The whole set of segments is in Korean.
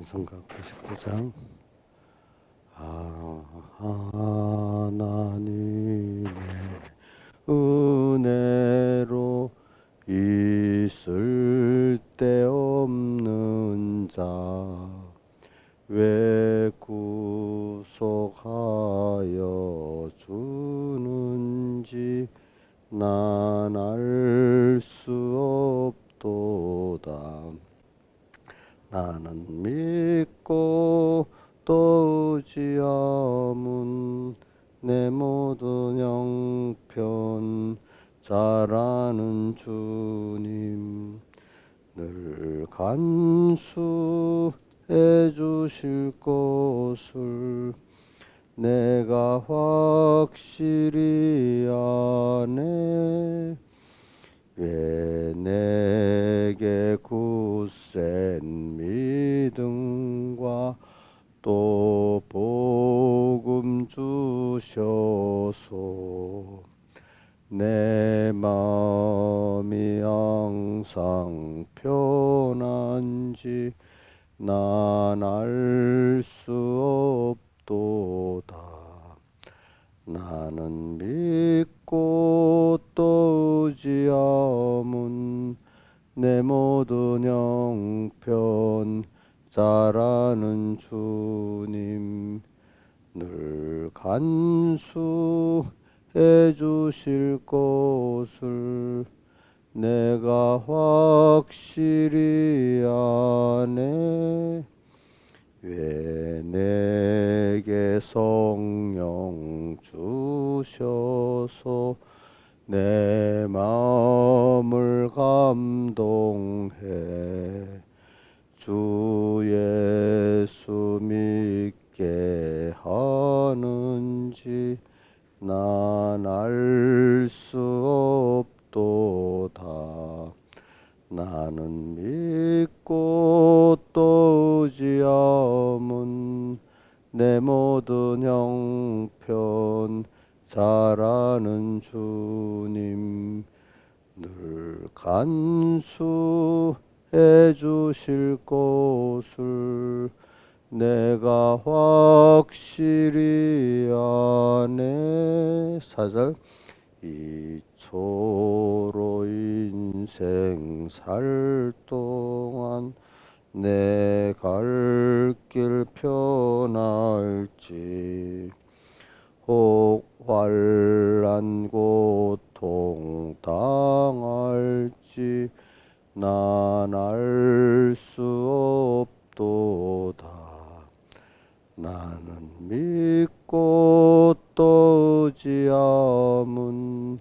찬송가 99장. 하나님의 은혜로 있을 데 없는 자 왜 구속하여 주는지 난 알 수 없도다. 나는 믿고 또 의지함은 내 모든 형편 잘 아는 주님 늘 간수해 주실 것을 내가 확실히 아네. 왜 내게 굳센 믿음과 또 복음 주셔서 내 마음이 항상 편한지 난 알 수 없도다. 나는 믿고 또 의지함은 내 모든 형편 잘 아는 주님 늘 간수해 주실 것을 내가 확실히 아네. 왜 내게 성령 주셔서 내 마음을 감동해 주 예수 믿게 하는지 난 알 수 없도다. 나는 믿고 또 의지함은 내 모든 형편 잘 아는 주님 늘 간수해 주실 것을 내가 확실히 아네. 4절. 이초로 인생 살 동안 내 갈 길 편할지 혹 환난 고통 당할지 난 알 수 없도다. 나는 믿고 또 의지함은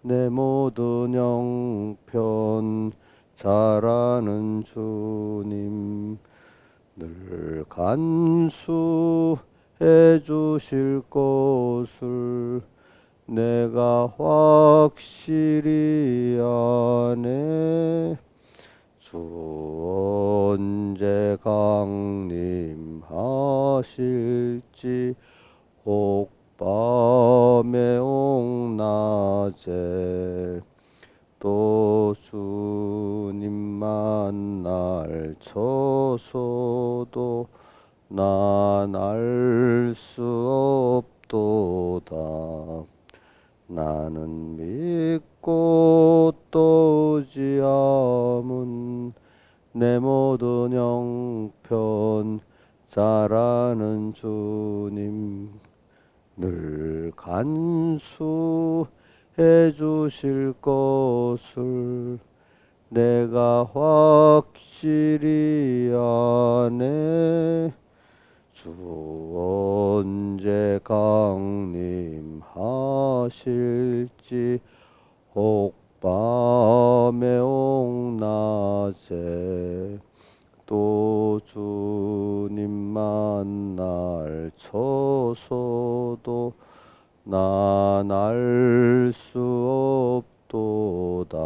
내 모든 형편 잘 아는 주님 늘 간수해 주실 것을 내가 확실히 아네. 주 언제 강림하실지 혹 밤에 혹 낮에 또 주님 만날 쳐서도 난 알 수 없도다. 나는 믿고 또 의지함은 내 모든 형편 잘 아는 주님 늘 간수해 주실 것을 내가 확실히 아네. 주 언제 강림하실지 혹 밤에 혹 낮에 또 주님 만날 쳐서도 난 알 수 없도다.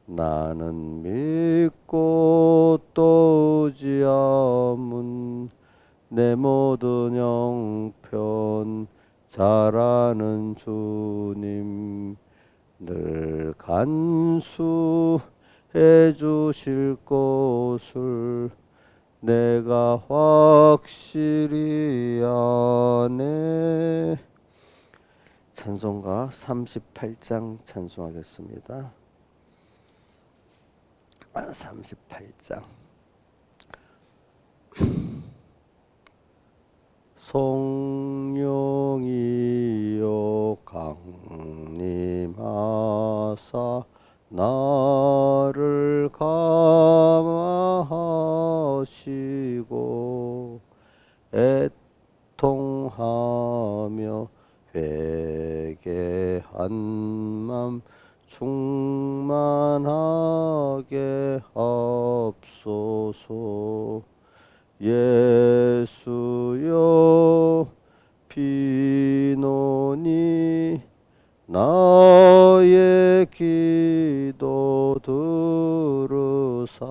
나는 믿고 또 의지함은 내 모든 형편 잘 아는 주님 늘 간수해 주실 것을 내가 확실히 아네. 찬송가 38장 찬송하겠습니다. 38장. 성령이여 강림하사 나를 감화하시고 애통하며 회개한 맘 충만하게 하옵소서. 예수여 비노니 나의 기도 들으사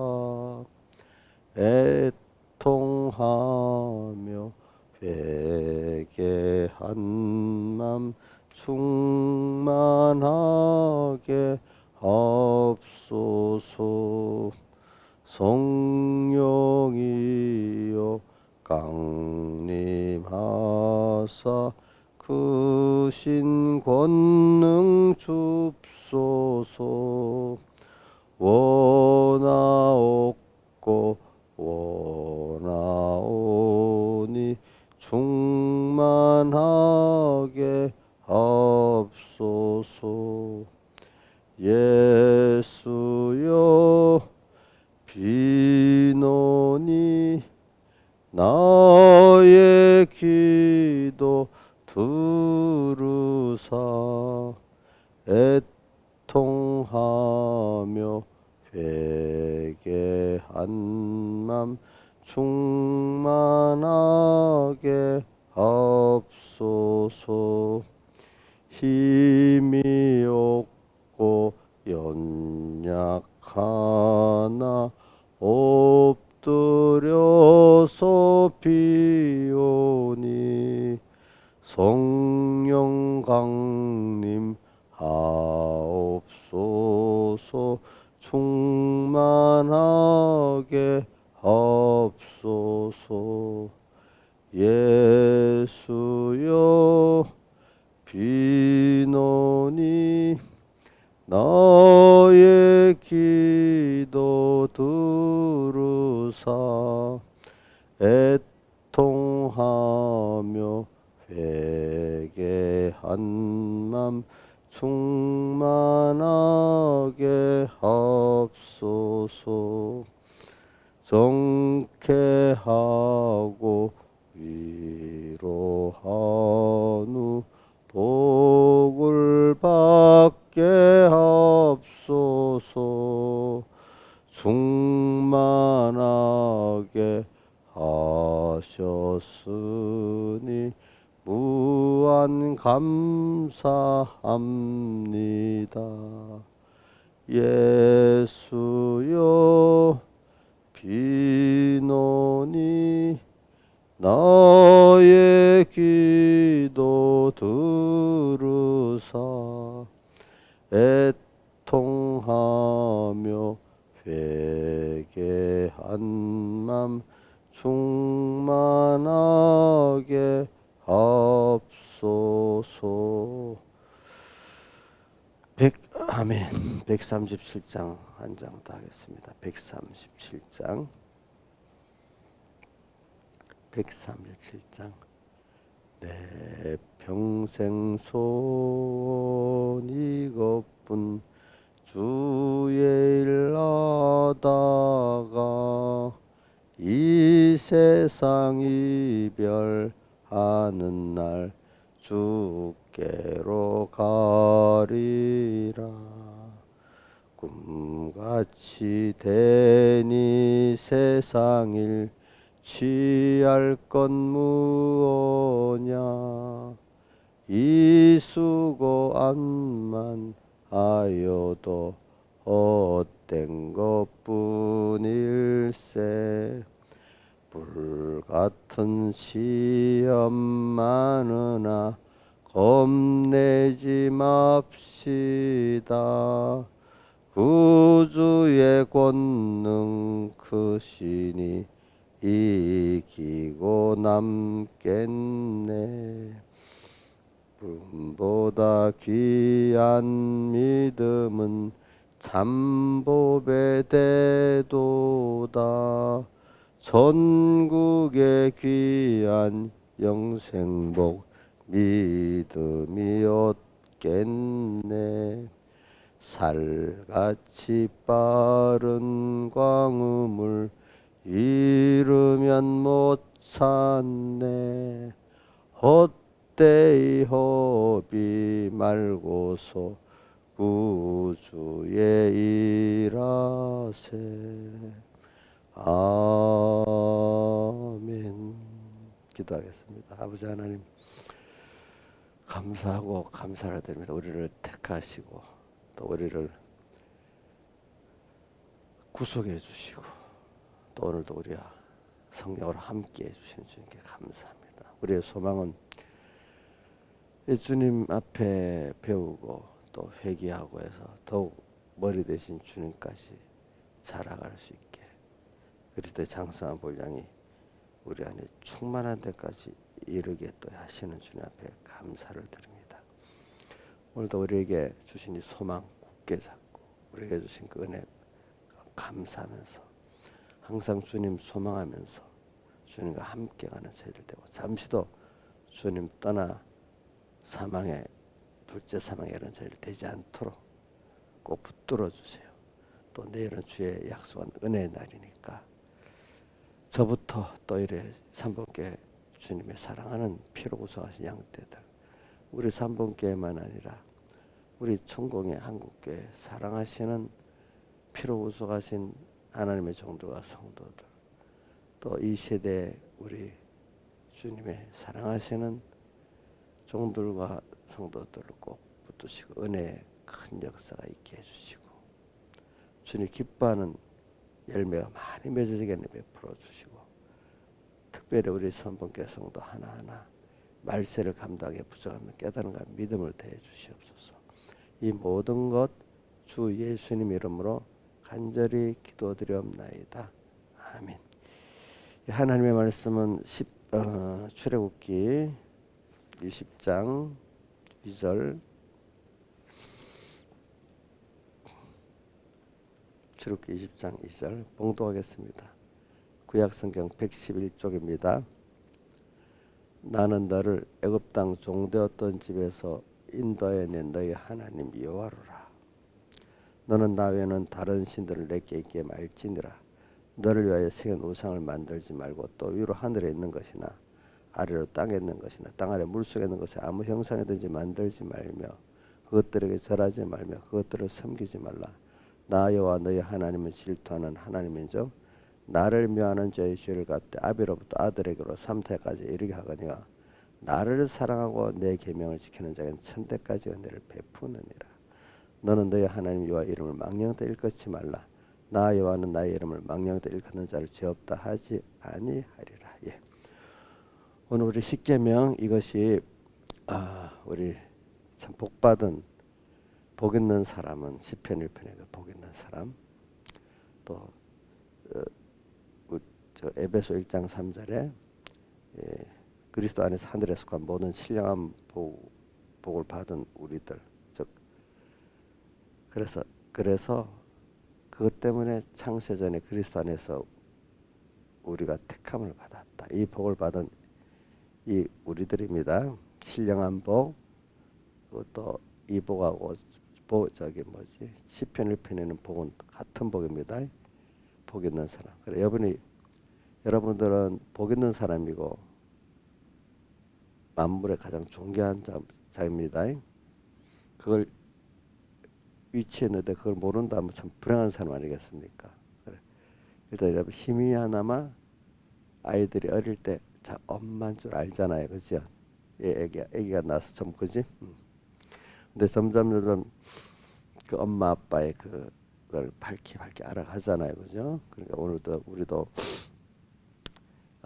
애통하며 회개한 맘 충만하게 하옵소서. 성령이여 강림하사 크신 권능 줍소서. 원하옵고 원하오니 충만하게 하옵소서. 예수여 비노니 나의 기도 들으사 애통하며 회개한 맘 충만하게 하옵소서. 힘이 없고 연약하나 엎드려서 비오니 성령 강림 하옵소서. 충만하게 하옵소서. 예수여 비노니 나의 기도 들으사 애통하며 회개한 맘 충만하게 하옵소서. 정케하고 위로한 후 복을 받게 하옵소서. 충만하게 하셨으니 무한 감사합니다. 예수여 비노니 나의 기도 들으사 애통하며 회개한 맘 충만하게 하옵소서. 아멘. 137장 한 장 더 하겠습니다. 137장 137장. 내 평생 소원 이것뿐 주의 일 하다가 이 세상 이별하는 날 주께로 가리라. 꿈같이 되니 세상 일 취할 건 무엇냐. 이 수고함만 하여도 헛된 것뿐일세. 불같은 시험 많으나 겁내지 맙시다. 구주의 권능 크시니 이기고 남겠네. 불보다 귀한 믿음은 참법의 대도다. 전국의 귀한 영생복 믿음이 얻겠네. 살같이 빠른 광음을 이르면 못 찾네. 헛되이 허비 말고서 구주의 일하세. 아멘. 기도하겠습니다. 아버지 하나님, 감사하고 감사를 드립니다. 우리를 택하시고 또 우리를 구속해 주시고 또 오늘도 우리와 성령으로 함께 해주신 주님께 감사합니다. 우리의 소망은 이 주님 앞에 배우고 또 회개하고 해서 더욱 머리 대신 주님까지 자라갈 수 있게 그리스도의 장성한 본향이 우리 안에 충만한 데까지 이르게 또 하시는 주님 앞에 감사를 드립니다. 오늘도 우리에게 주신 이 소망 굳게 잡고 우리에게 주신 그 은혜 감사하면서 항상 주님 소망하면서 주님과 함께 가는 저희들 되고 잠시도 주님 떠나 사망의 둘째 사망에 이런 저희들 되지 않도록 꼭 붙들어 주세요. 또 내일은 주의 약속한 은혜의 날이니까 저부터 또 이래 3번께 주님의 사랑하는 피로 구속하신 양떼들 우리 3번께만 아니라 우리 천공의 한국교회 사랑하시는 피로 구속하신 하나님의 종들과 성도들 또 이 세대 우리 주님의 사랑하시는 종들과 성도들을 꼭 붙드시고 은혜의 큰 역사가 있게 해주시고 주님 기뻐하는 열매가 많이 맺어지게 베풀어 주시고 특별히 우리 선본교 성도 하나하나 말세를 감당해 부정하며 깨달음과 믿음을 더해 주시옵소서. 이 모든 것 주 예수님 이름으로 간절히 기도드리옵나이다. 아멘. 하나님의 말씀은 출애굽기 20장 2절 출애굽기 20장 2절 봉독하겠습니다. 구약성경 111쪽입니다. 나는 너를 애굽 땅 종되었던 집에서 인도해낸 너희 하나님 여호와로라. 너는 나 외에는 다른 신들을 내게 있게 말지니라. 너를 위하여 새긴 우상을 만들지 말고 또 위로 하늘에 있는 것이나 아래로 땅에 있는 것이나 땅 아래 물속에 있는 것에 아무 형상이든지 만들지 말며 그것들에게 절하지 말며 그것들을 섬기지 말라. 나 여호와 너희 하나님은 질투하는 하나님인즉 나를 묘하는 자의 죄를 갚되 아비로부터 아들에게로 3태까지 이르게 하거니와 나를 사랑하고 내 계명을 지키는 자에게는 천대까지 은혜를 베푸느니라. 너는 너희 하나님 여호와 이름을 망령되이 일컫지 말라. 나 여호와는 나의 이름을 망령되이 일컫는 자를 죄 없다 하지 아니하리라. 예. 오늘 우리 십계명 이것이 우리 참 복받은 복 있는 사람은 시편 1편에 그 복 있는 사람 또 에베소 1장 3절에 그리스도 안에서 하늘에 속한 모든 신령한 복을 받은 우리들 즉 그래서 그것 때문에 창세전에 그리스도 안에서 우리가 택함을 받았다. 이 복을 받은 이 우리들입니다. 신령한 복 그것도 이 복하고 시편 1편에는 복은 같은 복입니다. 복 있는 사람. 그래 여러분들은 복 있는 사람이고 만물의 가장 존귀한 자입니다. 그걸 위치했는데 그걸 모른다면 참 불행한 사람 아니겠습니까? 그래. 일단 여러분 희미하나마 아이들이 어릴 때 자 엄마인 줄 알잖아요, 그죠? 애기가 나서 좀 그지? 근데 점점 그 엄마 아빠의 그걸 밝히 알아가잖아요, 그죠? 그러니까 오늘도 우리도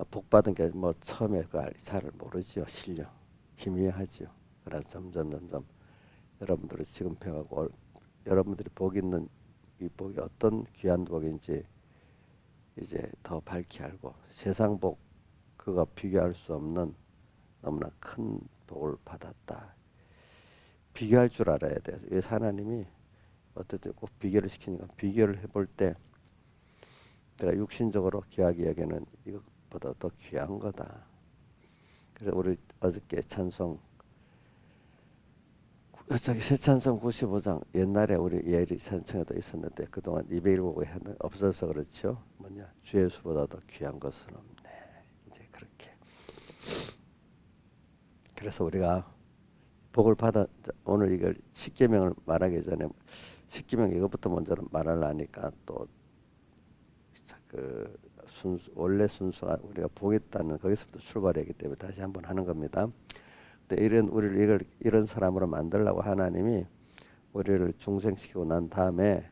복 받은 게 뭐 처음에 잘 모르지요, 실력 희미하지요. 그래서 점점 여러분들이 지금 배우고 여러분들이 복 있는 이 복이 어떤 귀한 복인지 이제 더 밝히 알고 세상 복 그가 비교할 수 없는 너무나 큰 복을 받았다. 비교할 줄 알아야 돼요. 왜 하나님이 어쨌든 꼭 비교를 시키니까 비교를 해볼 때 내가 육신적으로 귀하게 여기는 이것보다 더 귀한 거다. 그래서 우리 어저께 찬송 저기 새 찬송 95장 옛날에 우리 예리 찬송에도 있었는데 그동안 201곡에 없어서 그렇죠. 뭐냐 주 예수보다 더 귀한 것은 없네. 이제 그렇게 그래서 우리가 복을 받아 오늘 이걸 십계명을 말하기 전에 십계명 이것부터 먼저 말하려니까 또 그 순수 원래 순수가 우리가 보겠다는 거기서부터 출발했기 때문에 다시 한번 하는 겁니다. 근데 이런 사람으로 만들려고 하나님이 우리를 중생시키고 난 다음에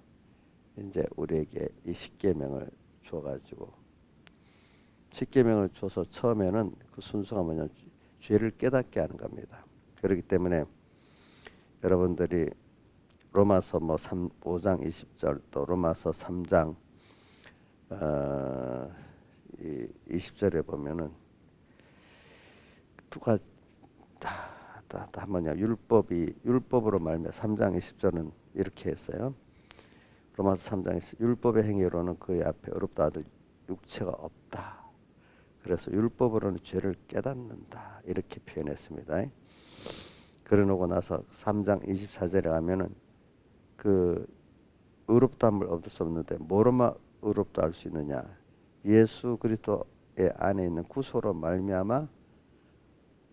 이제 우리에게 이 십계명을 줘가지고 십계명을 줘서 처음에는 그 순수가 뭐냐면 죄를 깨닫게 하는 겁니다. 그렇기 때문에 여러분들이 로마서 5장 20절 또 로마서 3장 20절에 보면은 누가 다 뭐냐 율법으로 말미암아 3장 20절은 이렇게 했어요. 로마서 3장 20절 율법의 행위로는 그의 앞에 의롭다 하들 육체가 없다. 그래서 율법으로는 죄를 깨닫는다 이렇게 표현했습니다. 그러고 나서 3장 24절에 가면은 그 의롭다함을 얻을 수 없는데 뭐로만 의롭다 할 수 있느냐 예수 그리스도의 안에 있는 구속으로 말미암아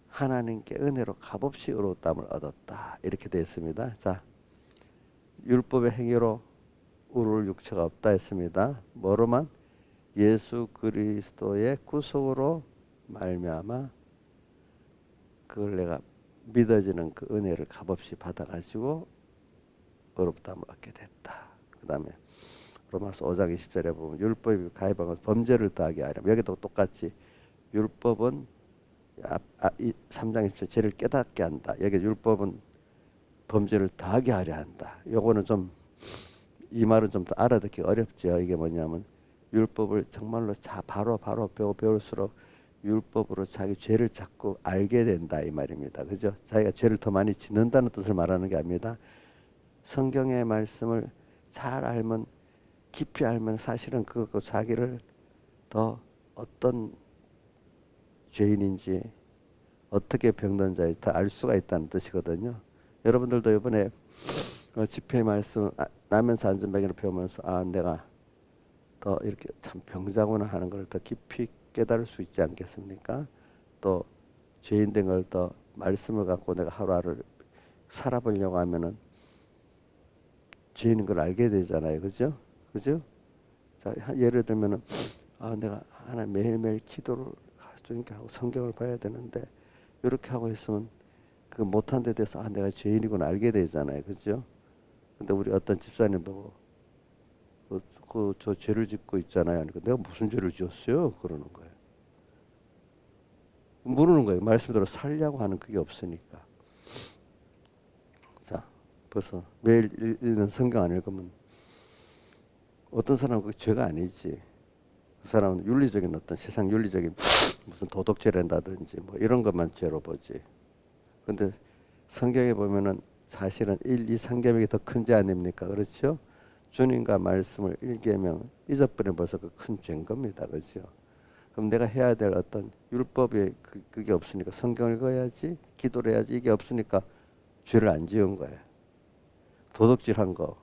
하나님께 은혜로 값없이 의롭다함을 얻었다 이렇게 되어 있습니다. 자 율법의 행위로 의로울 육체가 없다 했습니다. 뭐로만 예수 그리스도의 구속으로 말미암아 그걸 내가 믿어지는 그 은혜를 값없이 받아가지고 의롭다함을 얻게 됐다. 그 다음에 로마서 5장 20절에 보면 율법이 가해한 것 범죄를 더하게 하려 여기도 똑같이 율법은 3장 20절 죄를 깨닫게 한다. 여기 율법은 범죄를 더하게 하려 한다. 요거는 좀 이 말은 좀 더 알아듣기 어렵죠. 이게 뭐냐면 율법을 정말로 바로 배울수록 율법으로 자기 죄를 자꾸 알게 된다 이 말입니다. 그죠? 자기가 죄를 더 많이 짓는다는 뜻을 말하는 게 아닙니다. 성경의 말씀을 잘 알면 깊이 알면 사실은 그 자기를 더 어떤 죄인인지 어떻게 병든 자인지 더 알 수가 있다는 뜻이거든요. 여러분들도 이번에 집회 말씀 나면서 안전뱅이를 배우면서 내가 더 이렇게 참 병자구나 하는 걸 더 깊이 깨달을 수 있지 않겠습니까? 또 죄인 된 걸 더 말씀을 갖고 내가 하루하루 살아보려고 하면은 죄인인 걸 알게 되잖아요. 그죠? 그죠? 자, 예를 들면은 내가 하나 매일매일 기도를 좀 하고 성경을 봐야 되는데 이렇게 하고 있으면 그 못한 데 대해서 내가 죄인이구나 알게 되잖아요. 그죠? 근데 우리 어떤 집사님 보고 저 죄를 짓고 있잖아요. 그러니까 내가 무슨 죄를 지었어요? 그러는 거예요. 모르는 거예요. 말씀대로 살려고 하는 그게 없으니까. 자, 벌써 매일 읽는 성경 안 읽으면 어떤 사람은 그게 죄가 아니지. 그 사람은 윤리적인 어떤 세상 윤리적인 무슨 도덕죄를 한다든지 뭐 이런 것만 죄로 보지. 근데 성경에 보면은 사실은 1, 2, 3계명이 더 큰 죄 아닙니까? 그렇죠? 주님과 말씀을 1계명 잊어버리면 벌써 그 큰 죄인 겁니다. 그렇죠? 그럼 내가 해야 될 어떤 율법이 그게 없으니까 성경을 읽어야지, 기도를 해야지. 이게 없으니까 죄를 안 지은 거예요. 도덕질한 거.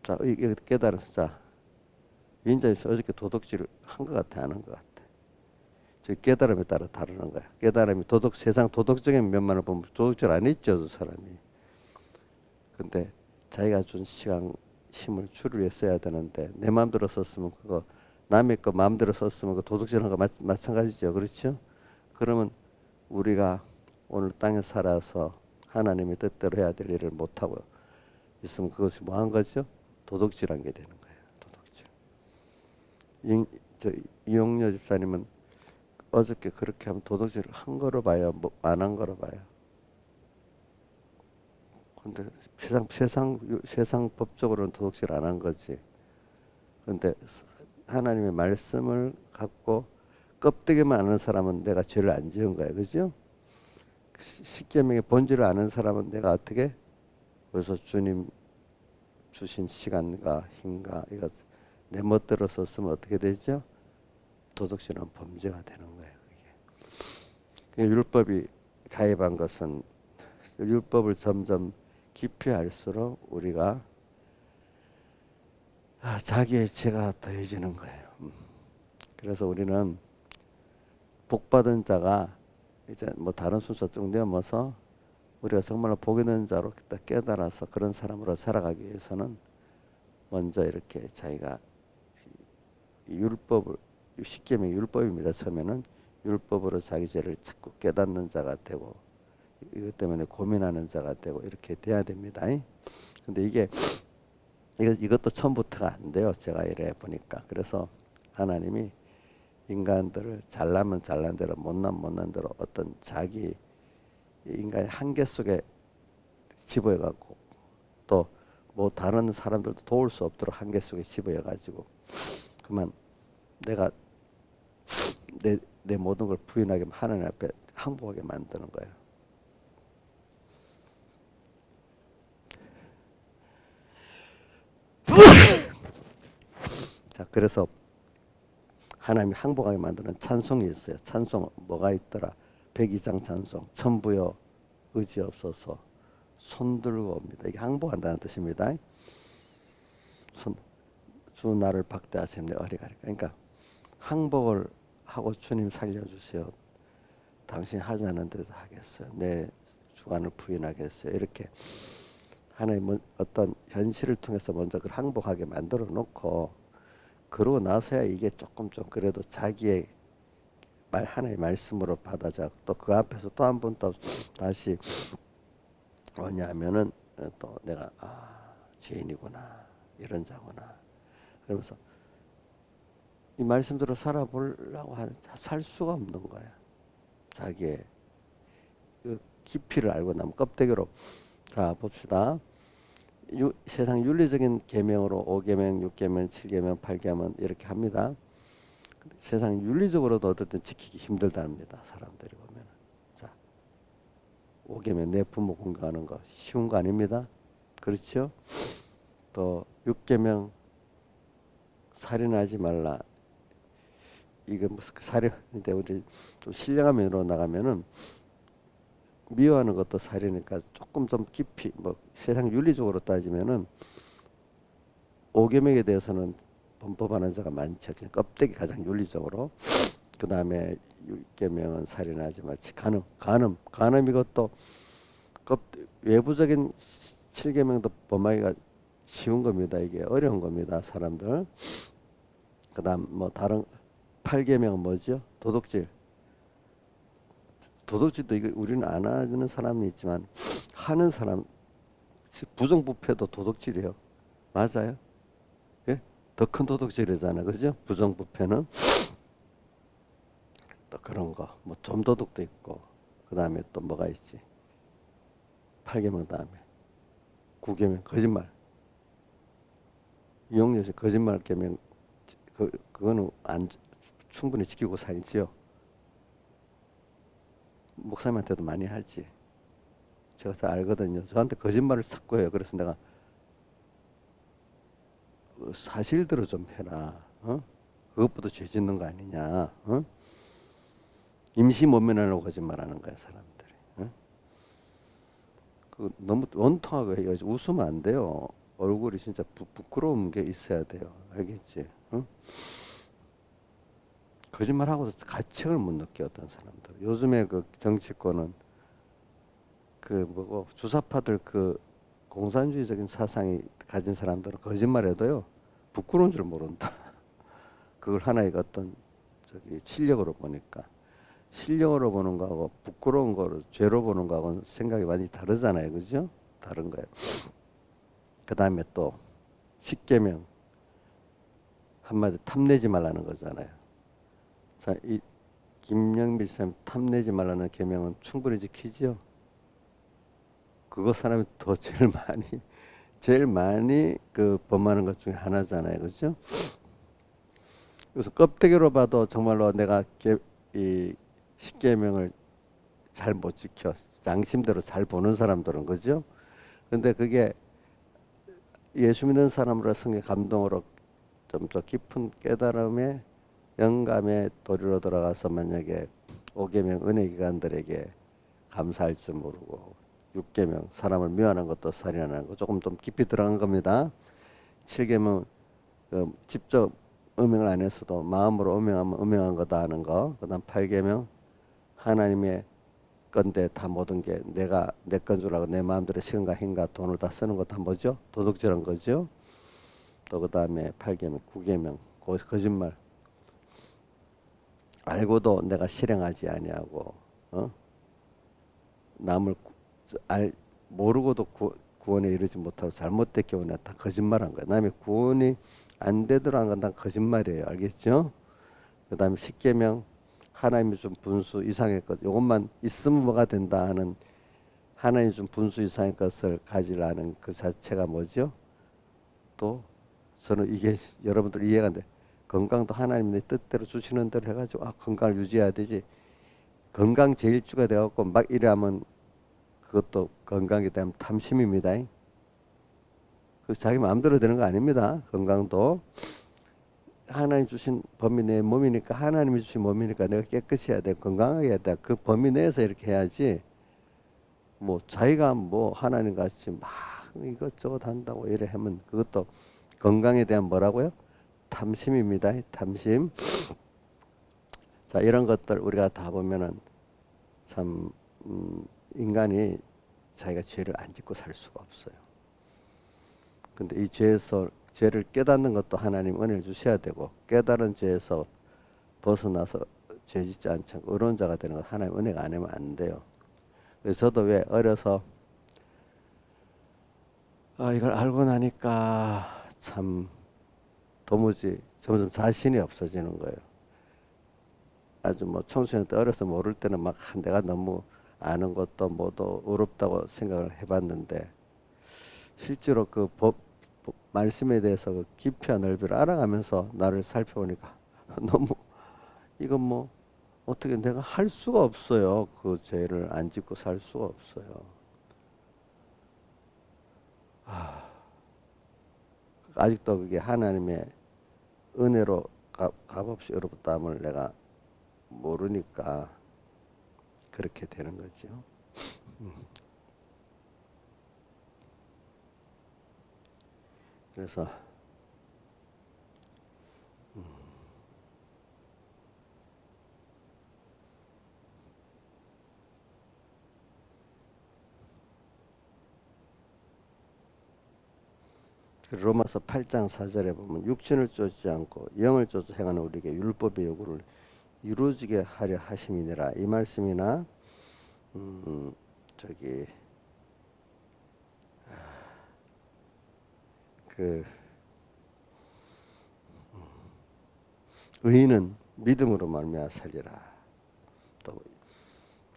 자, 이게 깨달아서 자, 인자님 어저께 도덕질을 한 것 같아, 안 한 것 같아. 저 깨달음에 따라 다르는 거야. 깨달음이 세상 도덕적인 면만을 보면 도덕질 안 했죠, 저 사람이. 근데 자기가 준 시간, 힘을 주를 위해 써야 되는데 내 마음대로 썼으면 그거 남의 거 마음대로 썼으면 그 도둑질한 거 마찬가지죠. 그렇죠? 그러면 우리가 오늘 땅에 살아서 하나님의 뜻대로 해야 될 일을 못하고 있으면 그것이 뭐 한 거죠? 도둑질한 게 되는 거예요. 도둑질. 이용녀 집사님은 어저께 그렇게 하면 도둑질을 한 거로 봐요? 뭐 안 한 거로 봐요? 근데 세상 법적으로는 도둑질 안 한 거지. 그런데 하나님의 말씀을 갖고 껍데기만 아는 사람은 내가 죄를 안 지은 거야, 그죠? 십계명의 본질을 아는 사람은 내가 어떻게 그래서 주님 주신 시간과 힘과 이거 내 멋대로 썼으면 어떻게 되죠? 도덕질은 범죄가 되는 거예요. 그게 율법이 가입한 것은 율법을 점점 깊이 알수록 우리가 자기의 죄가 더해지는 거예요. 그래서 우리는 복받은 자가 이제 뭐 다른 순서 쭉 넘어서 우리가 정말로 복 있는 자로 깨달아서 그런 사람으로 살아가기 위해서는 먼저 이렇게 자기가 율법을 십계명이 율법입니다. 처음에는 율법으로 자기 죄를 자꾸 깨닫는 자가 되고 이것 때문에 고민하는 자가 되고 이렇게 돼야 됩니다. 근데 이것도 처음부터가 안 돼요. 제가 이래 보니까. 그래서 하나님이 인간들을 잘나면 잘난 대로 못나면 못난 대로 어떤 자기 인간의 한계 속에 집어여 갖고 또 뭐 다른 사람들도 도울 수 없도록 한계 속에 집어여 가지고 그만 내가 내 모든 걸 부인하게 하나님 앞에 항복하게 만드는 거예요. 자, 그래서 하나님이 항복하게 만드는 찬송이 있어요. 찬송 뭐가 있더라? 백이장 찬송. 천부여 의지 없어서 손 들고 옵니다. 이게 항복한다는 뜻입니다. 주 나를 박대하시면 내 어리가리까. 그러니까 항복을 하고 주님 살려주세요. 당신 하지 않은 대로 하겠어요. 내 주관을 부인하겠어요. 이렇게 하나님은 어떤 현실을 통해서 먼저 그걸 항복하게 만들어 놓고 그러고 나서야 이게 조금 좀 그래도 자기의 하나의 말씀으로 받아자. 또 그 앞에서 또 한 번 또 다시 뭐냐면은 또 내가 죄인이구나 이런 자구나 그러면서 이 말씀대로 살아보려고 살 수가 없는 거야. 자기의 그 깊이를 알고 나면 껍데기로. 자 봅시다. 세상 윤리적인 계명으로 5계명, 6계명, 7계명, 8계명 이렇게 합니다. 세상 윤리적으로도 어쨌든 지키기 힘들다 합니다. 사람들이 보면. 자, 5계명 내 부모 공경하는 거 쉬운 거 아닙니다. 그렇죠? 또 6계명 살인하지 말라. 이거 무슨 살인인데 우리 좀 신령한 면으로 나가면은 미워하는 것도 살이니까 조금 좀 깊이 뭐 세상 윤리적으로 따지면은 5계명에 대해서는 범법하는 자가 많죠. 그냥 껍데기 가장 윤리적으로. 그 다음에 6계명은 살인하지 말지. 간음 이것도 외부적인 7계명도 범하기가 쉬운 겁니다. 이게 어려운 겁니다. 사람들. 그 다음 뭐 다른 8계명은 뭐죠? 도덕질도 이거 우리는 안 하는 사람이 있지만 하는 사람 부정부패도 도덕질이에요. 맞아요? 예? 더 큰 도덕질이잖아, 그죠? 부정부패는 또 그런 거, 뭐 좀도둑도 있고, 그 다음에 또 뭐가 있지? 8계명 다음에 9계명 거짓말. 이용여시 거짓말 계명 그거는 안 충분히 지키고 살지요. 목사님한테도 많이 하지. 제가 잘 알거든요. 저한테 거짓말을 자꾸 해요. 그래서 내가 사실대로 좀 해라. 그것보다 죄 짓는 거 아니냐. 임시 모면하려고 거짓말하는 거야 사람들이. 그 너무 원통하게 해요. 웃으면 안 돼요. 얼굴이 진짜 부끄러운 게 있어야 돼요. 알겠지? 거짓말하고도 가책을 못 느껴 어떤 사람들. 요즘에 그 정치권은 그 뭐고 주사파들 그 공산주의적인 사상이 가진 사람들은 거짓말해도요 부끄러운 줄 모른다. 그걸 하나의 어떤 실력으로 보니까 실력으로 보는 거하고 부끄러운 거로 죄로 보는 거하고는 생각이 많이 다르잖아요, 그죠? 다른 거예요. 그 다음에 또 십계명 한마디 탐내지 말라는 거잖아요. 자, 이 김영필 쌤 탐내지 말라는 계명은 충분히 지키죠. 그거 사람이 더 제일 많이 제일 많이 그 범하는 것 중에 하나잖아요, 그렇죠? 그래서 껍데기로 봐도 정말로 내가 이 십계명을 잘 못 지켜 양심대로 잘 보는 사람들은 그죠? 근데 그게 예수 믿는 사람으로 성의 감동으로 좀 더 깊은 깨달음의 영감의 도리로 들어가서 만약에 5계명 은혜 기관들에게 감사할 줄 모르고 6계명 사람을 미워하는 것도 살인하는 거 조금 좀 깊이 들어간 겁니다. 7계명 직접 음행을 안 했어도 마음으로 음행하면 음행한 거다 하는 거. 그다음 8계명 하나님의 건데 다 모든 게 내가 내 건 줄 알고 내 마음대로 시간과 힘과 돈을 다 쓰는 것 다 뭐죠? 도둑질한 거죠. 또 그다음에 8계명 9계명 거짓말 알고도 내가 실행하지 아니하고 남을 모르고도 구원에 이르지 못하고 잘못된 교훈에 다 거짓말한 거야. 남의 구원이 안 되더라는 건 다 거짓말이에요. 알겠죠? 그다음에 10계명 하나님이 준 분수 이상의 것 이것만 있으면 뭐가 된다 하는 하나님이 준 분수 이상의 것을 가지라는 그 자체가 뭐죠? 또 저는 이게 여러분들 이해가 안 돼. 건강도 하나님의 뜻대로 주시는 대로 해가지고 건강을 유지해야 되지. 건강 제일주가 돼갖고 막 이래하면 그것도 건강에 대한 탐심입니다. 그 자기 마음대로 되는 거 아닙니다. 건강도 하나님 주신 범위 내 몸이니까 하나님이 주신 몸이니까 내가 깨끗이 해야 돼. 건강하게 해야 돼. 그 범위 내에서 이렇게 해야지. 뭐 자기가 뭐 하나님 같이 막 이것저것 한다고 이래 하면 그것도 건강에 대한 뭐라고요? 탐심입니다. 탐심. 자 이런 것들 우리가 다 보면은 참 인간이 자기가 죄를 안 짓고 살 수가 없어요. 근데 이 죄를 깨닫는 것도 하나님 은혜를 주셔야 되고 깨달은 죄에서 벗어나서 죄 짓지 않지 않고 의로운 자가 되는 것 하나님 은혜가 아니면 안 돼요. 그래서 저도 왜 어려서 이걸 알고 나니까 참 도무지 점점 자신이 없어지는 거예요. 아주 뭐 청소년 때 어려서 모를 때는 막 내가 너무 아는 것도 뭐도 어렵다고 생각을 해봤는데 실제로 그 말씀에 대해서 그 깊이와 넓이를 알아가면서 나를 살펴보니까 너무 이건 뭐 어떻게 내가 할 수가 없어요. 그 죄를 안 짓고 살 수가 없어요. 아직도 그게 하나님의 은혜로 값없이 어렵다함을 내가 모르니까 그렇게 되는 거죠. 그래서 로마서 8장 4절에 보면 육신을 쫓지 않고 영을 쫓아 행하는 우리에게 율법의 요구를 이루어지게 하려 하심이니라 이 말씀이나 저기 그 의인은 믿음으로 말미암아 살리라. 또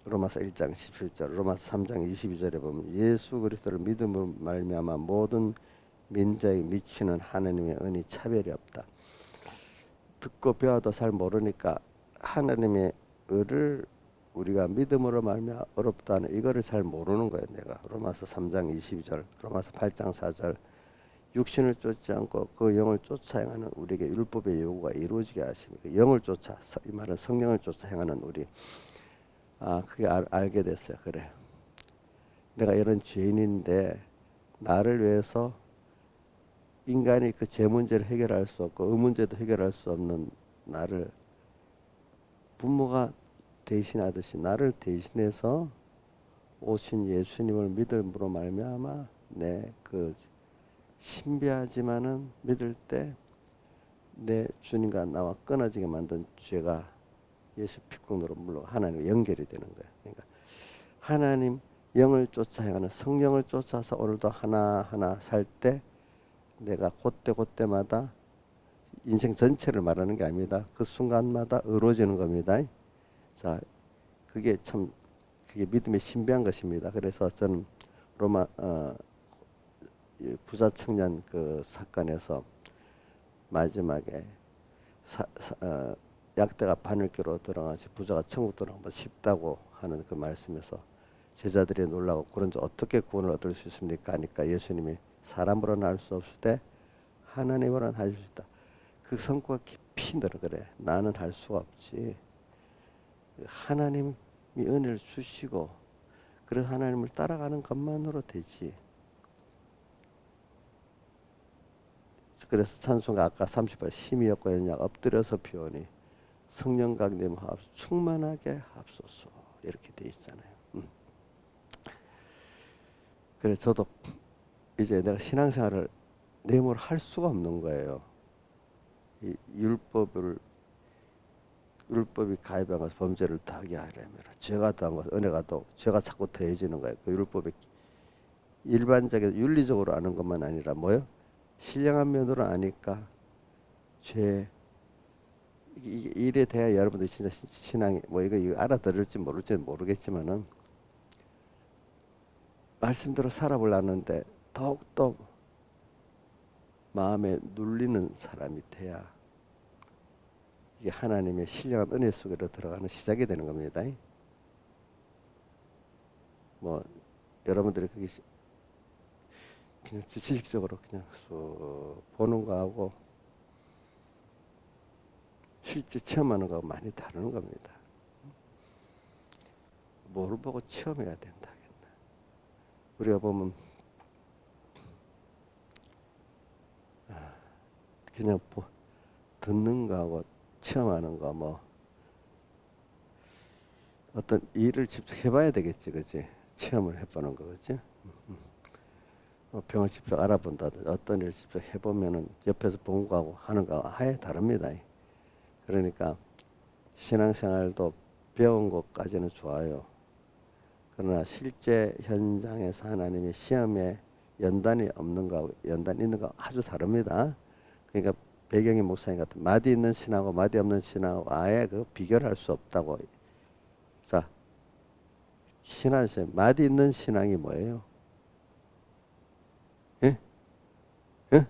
로마서 1장 17절, 로마서 3장 22절에 보면 예수 그리스도를 믿음으로 말미암아 모든 민자에 미치는 하나님의 은이 차별이 없다. 듣고 배워도 잘 모르니까 하나님의 의를 우리가 믿음으로 말미암아 어렵다는 이거를 잘 모르는 거예요. 내가 로마서 3장 22절, 로마서 8장 4절 육신을 쫓지 않고 그 영을 쫓아 행하는 우리에게 율법의 요구가 이루어지게 하십니다. 영을 쫓아 이 말은 성령을 쫓아 행하는 우리 그게 알게 됐어요. 그래 내가 이런 죄인인데 나를 위해서 인간이 그 죄 문제를 해결할 수 없고 의 문제도 해결할 수 없는 나를 부모가 대신하듯이 나를 대신해서 오신 예수님을 믿음으로 말미암아 내 그 신비하지만은 믿을 때 내 주님과 나와 끊어지게 만든 죄가 예수 피꾼으로 물론 하나님과 연결이 되는 거예요. 그러니까 하나님 영을 쫓아 행하는 성령을 쫓아서 오늘도 하나하나 살 때 내가 그때마다 인생 전체를 말하는 게 아닙니다. 그 순간마다 의로워지는 겁니다. 자, 그게 믿음의 신비한 것입니다. 그래서 저는 이 부자 청년 그 사건에서 마지막에 약대가 바늘귀로 들어가서 부자가 천국 들어가면 쉽다고 하는 그 말씀에서 제자들이 놀라고 그런지 어떻게 구원을 얻을 수 있습니까? 하니까 예수님이 사람으로는 할 수 없을 때 하나님으로는 할 수 있다. 그 성과가 깊이 들어 그래. 나는 할 수가 없지. 하나님이 은혜를 주시고 그래서 하나님을 따라가는 것만으로 되지. 그래서 찬송가 아까 30번 힘이 없고 연약 엎드려서 비오니 성령 강림 충만하게 합소서 이렇게 돼 있잖아요. 그래 저도 이제 내가 신앙생활을 내몸으로 할 수가 없는 거예요. 이 율법이 가입한 것을 범죄를 더하게 하려면 죄가 더한 것 은혜가 더 죄가 자꾸 더해지는 거예요. 그 율법이 일반적인 윤리적으로 아는 것만 아니라 뭐요? 신령한 면으로 아니까 죄 일에 대해 여러분들 진짜 신앙이 뭐 이거 알아들을지 모를지 모르겠지만은 말씀대로 살아보려는데 더욱더 마음에 눌리는 사람이 돼야 이게 하나님의 신령한 은혜 속으로 들어가는 시작이 되는 겁니다. 뭐 여러분들이 그게 그냥 지식적으로 그냥 쑥 보는 거하고 실제 체험하는 거하고 많이 다르는 겁니다. 뭘 보고 체험해야 된다. 우리가 보면 그냥 듣는 거하고 체험하는 거 뭐 어떤 일을 직접 해봐야 되겠지, 그렇지? 체험을 해보는 거, 그렇지? 병을 직접 알아본다든지 어떤 일을 직접 해보면은 옆에서 본 거하고 하는 거하고 아예 다릅니다. 그러니까 신앙생활도 배운 것까지는 좋아요. 그러나 실제 현장에서 하나님의 시험에 연단이 없는 거하고 연단이 있는 거 아주 다릅니다. 그러니까 배경이 목사님 같은 마디 있는 신하고 마디 없는 신하고 아예 그 비교를 할 수 없다고. 자, 신앙에서 마디 있는 신앙이 뭐예요? 예? 예?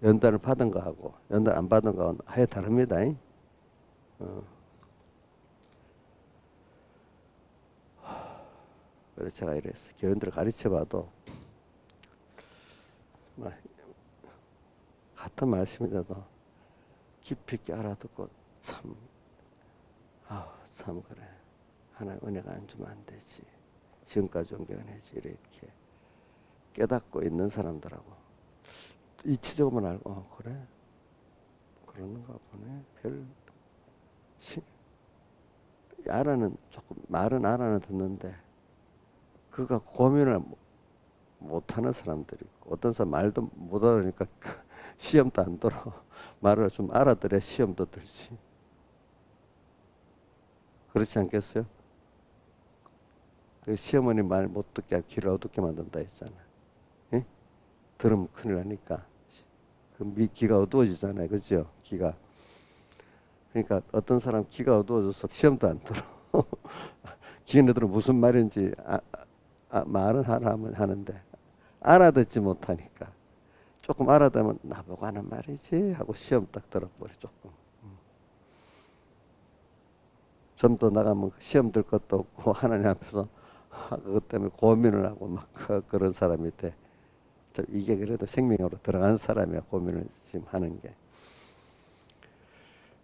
연단을 받은 거하고 연단 안 받은 거하고는 아예 다릅니다. 그래서 제가 이랬어요. 교인들을 가르쳐봐도 같은 말씀이라도 깊이 있게 알아듣고 참 그래. 하나님 은혜가 안 주면 안 되지. 지금까지 온 게 은혜지. 이렇게 깨닫고 있는 사람들하고 이치적으로만 알고 그래? 그러는가 보네. 알아는 조금 말은 알아는 듣는데 그가 고민을 못하는 사람들이 있고 어떤 사람 말도 못 알아니까 시험도 안 들어. 말을 좀 알아들어야 시험도 들지. 그렇지 않겠어요? 그 시어머니 말 못 듣게 귀를 어둡게 만든다 했잖아. 예? 들으면 큰일 나니까 귀가 어두워지잖아요. 그죠? 귀가. 그러니까 어떤 사람 귀가 어두워져서 시험도 안 들어. 귀인애들은 무슨 말인지 말은 하는데 알아듣지 못하니까 조금 알아들으면 나보고 하는 말이지 하고 시험 딱 들어버려 조금. 점도 나가면 시험 들 것도 없고 하나님 앞에서 그것 때문에 고민을 하고 막 그런 사람이 돼. 이게 그래도 생명으로 들어간 사람이야 고민을 지금 하는 게.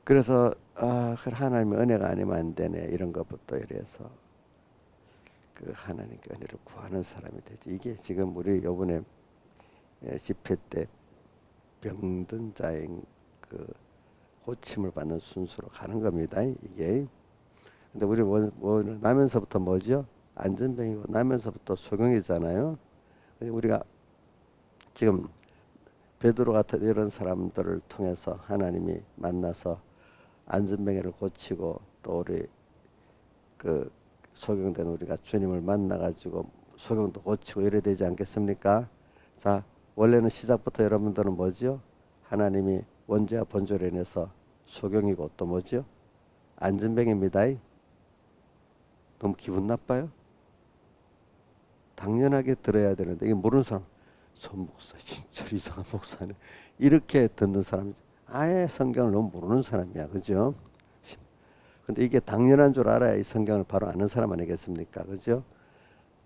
그래서 하나님의 은혜가 아니면 안 되네 이런 것부터 이래서 그 하나님께 은혜를 구하는 사람이 되지. 이게 지금 우리 이번에 집회 때 병든 자인 그 고침을 받는 순서로 가는 겁니다. 이게. 근데 우리 나면서부터 뭐죠? 안전병이고 나면서부터 소경이잖아요. 우리가 지금 베드로 같은 이런 사람들을 통해서 하나님이 만나서 안전병을 고치고 또 우리 그 소경된 우리가 주님을 만나가지고 소경도 고치고 이래야 되지 않겠습니까? 자, 원래는 시작부터 여러분들은 뭐죠? 하나님이 원죄와 번제로 인해서 소경이고 또 뭐죠? 안전병입니다. 너무 기분 나빠요? 당연하게 들어야 되는데 이게 모르는 사람 손 목사 진짜 이상한 목사네. 이렇게 듣는 사람이 아예 성경을 너무 모르는 사람이야. 그죠? 근데 이게 당연한 줄 알아야 이 성경을 바로 아는 사람 아니겠습니까? 그죠?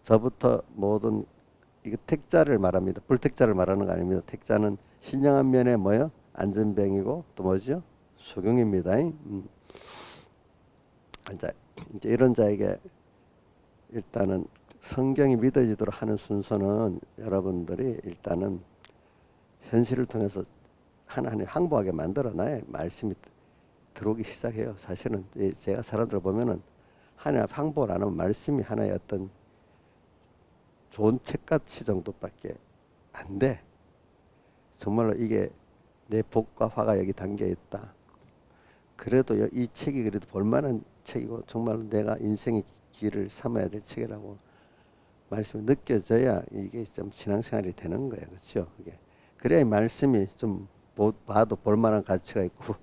저부터 모든 이게 택자를 말합니다. 불택자를 말하는 거 아닙니다. 택자는 신령한 면에 뭐요? 안전뱅이고 또 뭐죠? 소경입니다. 이제 이런 자에게 일단은 성경이 믿어지도록 하는 순서는 여러분들이 일단은 현실을 통해서 하나님 항복하게 만들어놔야 말씀이 들어오기 시작해요. 사실은 제가 사람들 보면은 하나님 앞 항복을 안 하면 말씀이 하나의 어떤 좋은 책같이 정도밖에 안 돼. 정말로 이게 내 복과 화가 여기 담겨 있다. 그래도 이 책이 그래도 볼만한 책이고 정말로 내가 인생의 길을 삼아야 될 책이라고 말씀이 느껴져야 이게 좀 신앙생활이 되는 거예요. 그렇죠? 그게 그래야 이 말씀이 좀 봐도 볼만한 가치가 있고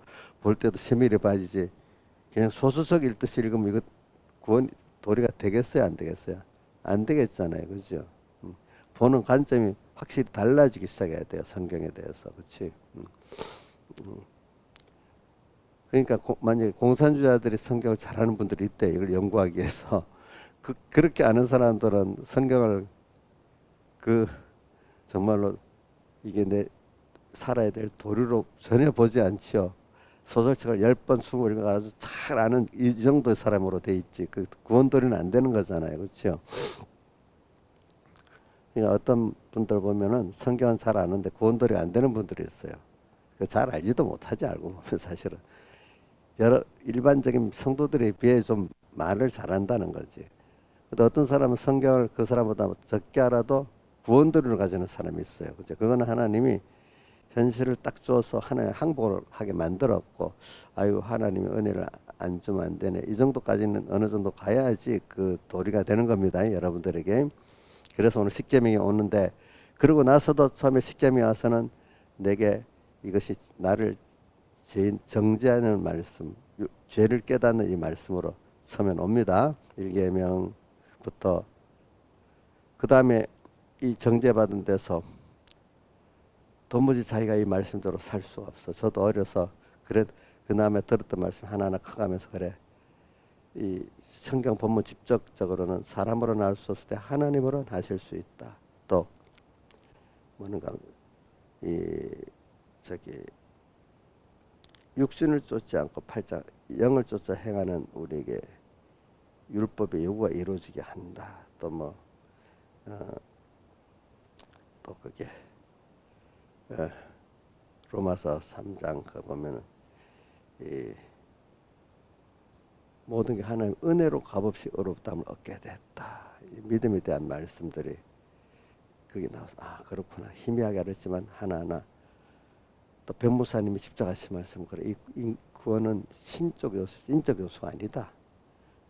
볼 때도 세밀히 봐지지. 그냥 소수석 읽듯이 읽으면 이거 구원 도리가 되겠어요, 안 되겠어요? 안 되겠잖아요, 그죠? 보는 관점이 확실히 달라지기 시작해야 돼요, 성경에 대해서, 그렇지? 그러니까 만약에 공산주의자들이 성경을 잘하는 분들이 있대, 이걸 연구하기 위해서 그렇게 아는 사람들은 성경을 그 정말로 이게 내 살아야 될 도리로 전혀 보지 않지요. 소설책을 10번, 20번 아주 잘 아는 이 정도의 사람으로 돼 있지. 그 구원도리는 안 되는 거잖아요. 그렇죠? 그러니까 어떤 분들 보면은 성경은 잘 아는데 구원도리가 안 되는 분들이 있어요. 잘 알지도 못하지 알고 보면 사실은. 여러 일반적인 성도들에 비해 좀 말을 잘한다는 거지. 근데 어떤 사람은 성경을 그 사람보다 적게 알아도 구원도리를 가지는 사람이 있어요. 그죠? 그거는 하나님이 현실을 딱 줘서 하나님 항복을 하게 만들었고, 아이고 하나님이 은혜를 안 주면 안 되네. 이 정도까지는 어느 정도 가야지 그 도리가 되는 겁니다, 여러분들에게. 그래서 오늘 십계명이 오는데, 그러고 나서도 처음에 십계명이 와서는 내게 이것이 나를 죄인 정죄하는 말씀, 죄를 깨닫는 이 말씀으로 처음에 옵니다. 1계명부터 그 다음에 이 정죄받은 데서 도무지 자기가 이 말씀대로 살 수가 없어. 저도 어려서 그래 그 다음에 들었던 말씀 하나하나 커가면서 그래. 이 성경 본문 직접적으로는 사람으로는 알 수 없을 때 하나님으로는 하실 수 있다. 또 뭐는가 이 저기 육신을 쫓지 않고 팔자 영을 쫓아 행하는 우리에게 율법의 요구가 이루어지게 한다. 또 뭐 또 그게 로마서 3장 그 보면은 이 모든 게 하나님 은혜로 값없이 어렵담을 얻게 됐다. 이 믿음에 대한 말씀들이 그게 나와서 아 그렇구나 희미하게 알았지만 하나하나 또 변무사님이 십자가신 말씀 그래 이 구원은 신적 요소, 인적 요소가 아니다.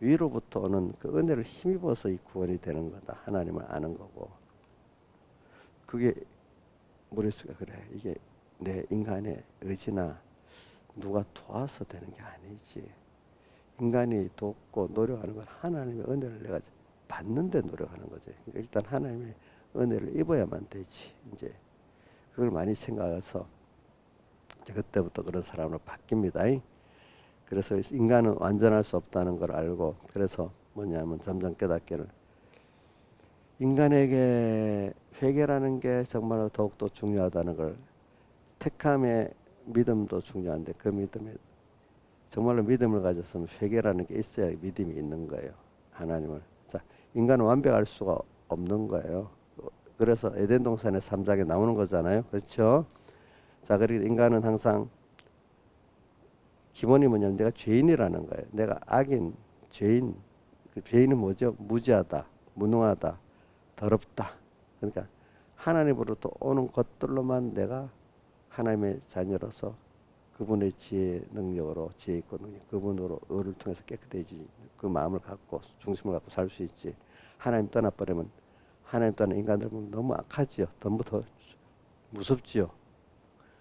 위로부터 오는 그 은혜를 힘입어서 이 구원이 되는 거다. 하나님을 아는 거고 그게 머릿속에 그래 이게 내 인간의 의지나 누가 도와서 되는 게 아니지. 인간이 돕고 노력하는 건 하나님의 은혜를 내가 받는데 노력하는 거지. 그러니까 일단 하나님의 은혜를 입어야만 되지. 이제 그걸 많이 생각해서 그때부터 그런 사람으로 바뀝니다. 그래서 인간은 완전할 수 없다는 걸 알고 그래서 뭐냐면 점점 깨닫기를 인간에게 회개라는 게 정말로 더욱더 중요하다는 걸 택함의 믿음도 중요한데 그 믿음에 정말로 믿음을 가졌으면 회개라는 게 있어야 믿음이 있는 거예요. 하나님을. 자, 인간은 완벽할 수가 없는 거예요. 그래서 에덴 동산의 3장에 나오는 거잖아요. 그렇죠? 자, 그리고 인간은 항상 기본이 뭐냐면 내가 죄인이라는 거예요. 내가 악인, 죄인. 그 죄인은 뭐죠? 무지하다, 무능하다, 더럽다. 그러니까 하나님으로부터 오는 것들로만 내가 하나님의 자녀로서 그분의 지혜 능력으로 지혜 있고 능력 그분으로 의를 통해서 깨끗해지 그 마음을 갖고 중심을 갖고 살 수 있지. 하나님 떠나버리면 하나님 떠난 인간들 보면 너무 악하지요. 너무 더 무섭지요.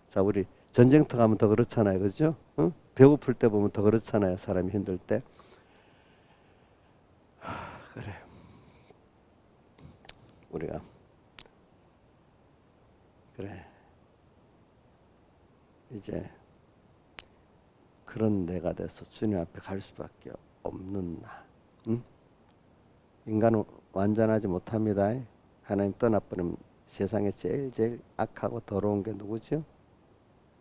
자 우리 전쟁터 가면 더 그렇잖아요. 그죠? 응? 배고플 때 보면 더 그렇잖아요. 사람이 힘들 때. 그래. 우리가 그래. 이제 그런 내가 돼서 주님 앞에 갈 수밖에 없는 나. 응? 인간은 완전하지 못합니다. 하나님 떠나버리면 세상에 제일 악하고 더러운 게 누구죠?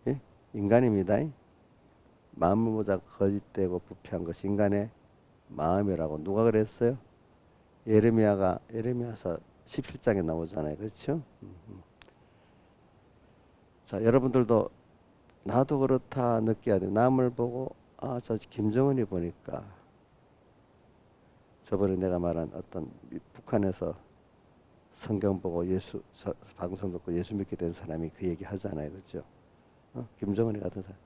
예? 인간입니다. 마음보다 거짓되고 부패한 것이 인간의 마음이라고 누가 그랬어요? 예레미야서 17장에 나오잖아요. 그렇죠? 자, 여러분들도 나도 그렇다 느껴야 돼요. 남을 보고 저 김정은이 보니까 저번에 내가 말한 어떤 북한에서 성경 보고 방송 듣고 예수 믿게 된 사람이 그 얘기 하잖아요. 그렇죠? 김정은이 같은 사람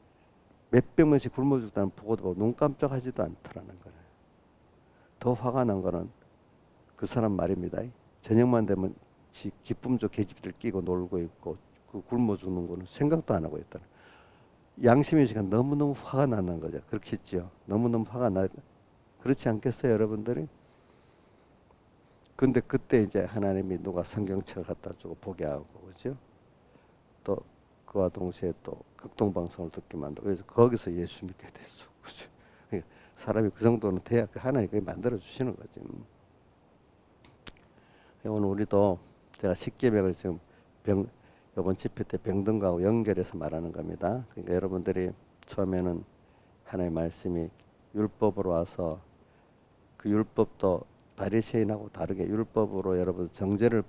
몇백 명씩 굶어 죽다는 보고도 보고 눈 깜짝하지도 않더라는 거예요. 더 화가 난 거는 그 사람 말입니다. 저녁만 되면 기쁨조 계집들 끼고 놀고 있고 그 굶어 죽는 거는 생각도 안 하고 있더라. 양심의 시간 너무너무 화가 나는 거죠. 그렇겠죠. 너무너무 화가 나. 그렇지 않겠어요, 여러분들이? 근데 그때 이제 하나님이 누가 성경책을 갖다 주고 보게 하고, 그죠? 또 그와 동시에 또 극동방송을 듣게 만들고, 그래서 거기서 예수 믿게 됐어. 그죠? 그러니까 사람이 그 정도는 돼야 하나님이 그게 만들어 주시는 거지. 오늘 우리도 제가 십계명을 지금 이번 집회 때 병든거하고 연결해서 말하는 겁니다. 그러니까 여러분들이 처음에는 하나님의 말씀이 율법으로 와서 그 율법도 바리새인하고 다르게 율법으로 여러분 정죄를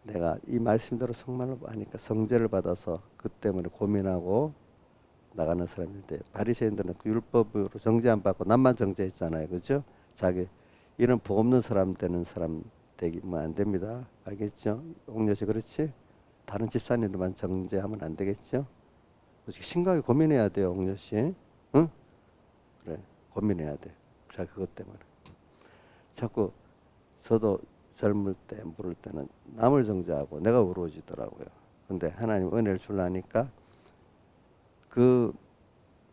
내가 이 말씀대로 정말로 하니까 성죄를 받아서 그 때문에 고민하고 나가는 사람인데 바리새인들은 그 율법으로 정죄 안 받고 남만 정죄했잖아요. 그죠? 자기 이런 복 없는 사람 되는 사람 되기면 안 됩니다. 알겠죠? 옥녀씨 그렇지? 다른 집사님들만 정죄하면 안 되겠죠? 심각하게 고민해야 돼요, 옥녀씨. 응? 그래, 고민해야 돼. 자, 그것 때문에. 자꾸 저도 젊을 때 물을 때는 남을 정죄하고 내가 우러지더라고요. 근데 하나님 은혜를 주려니까 그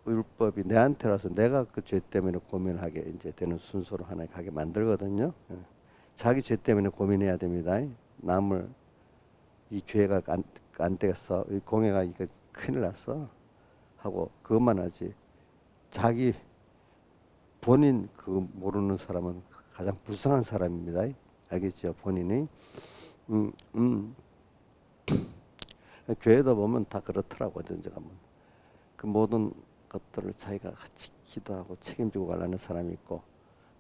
율법이 내한테 와서 내가 그 죄 때문에 고민하게 이제 되는 순서로 하나님 가게 만들거든요. 자기 죄 때문에 고민해야 됩니다. 남을 이 교회가 안 되겠어, 이 공회가 이거 큰일 났어 하고 그것만 하지. 자기 본인 그 모르는 사람은 가장 불쌍한 사람입니다. 알겠죠? 본인이 교회도 보면 다 그렇더라고요. 언제 가면 그 모든 것들을 자기가 같이 기도하고 책임지고 가려는 사람이 있고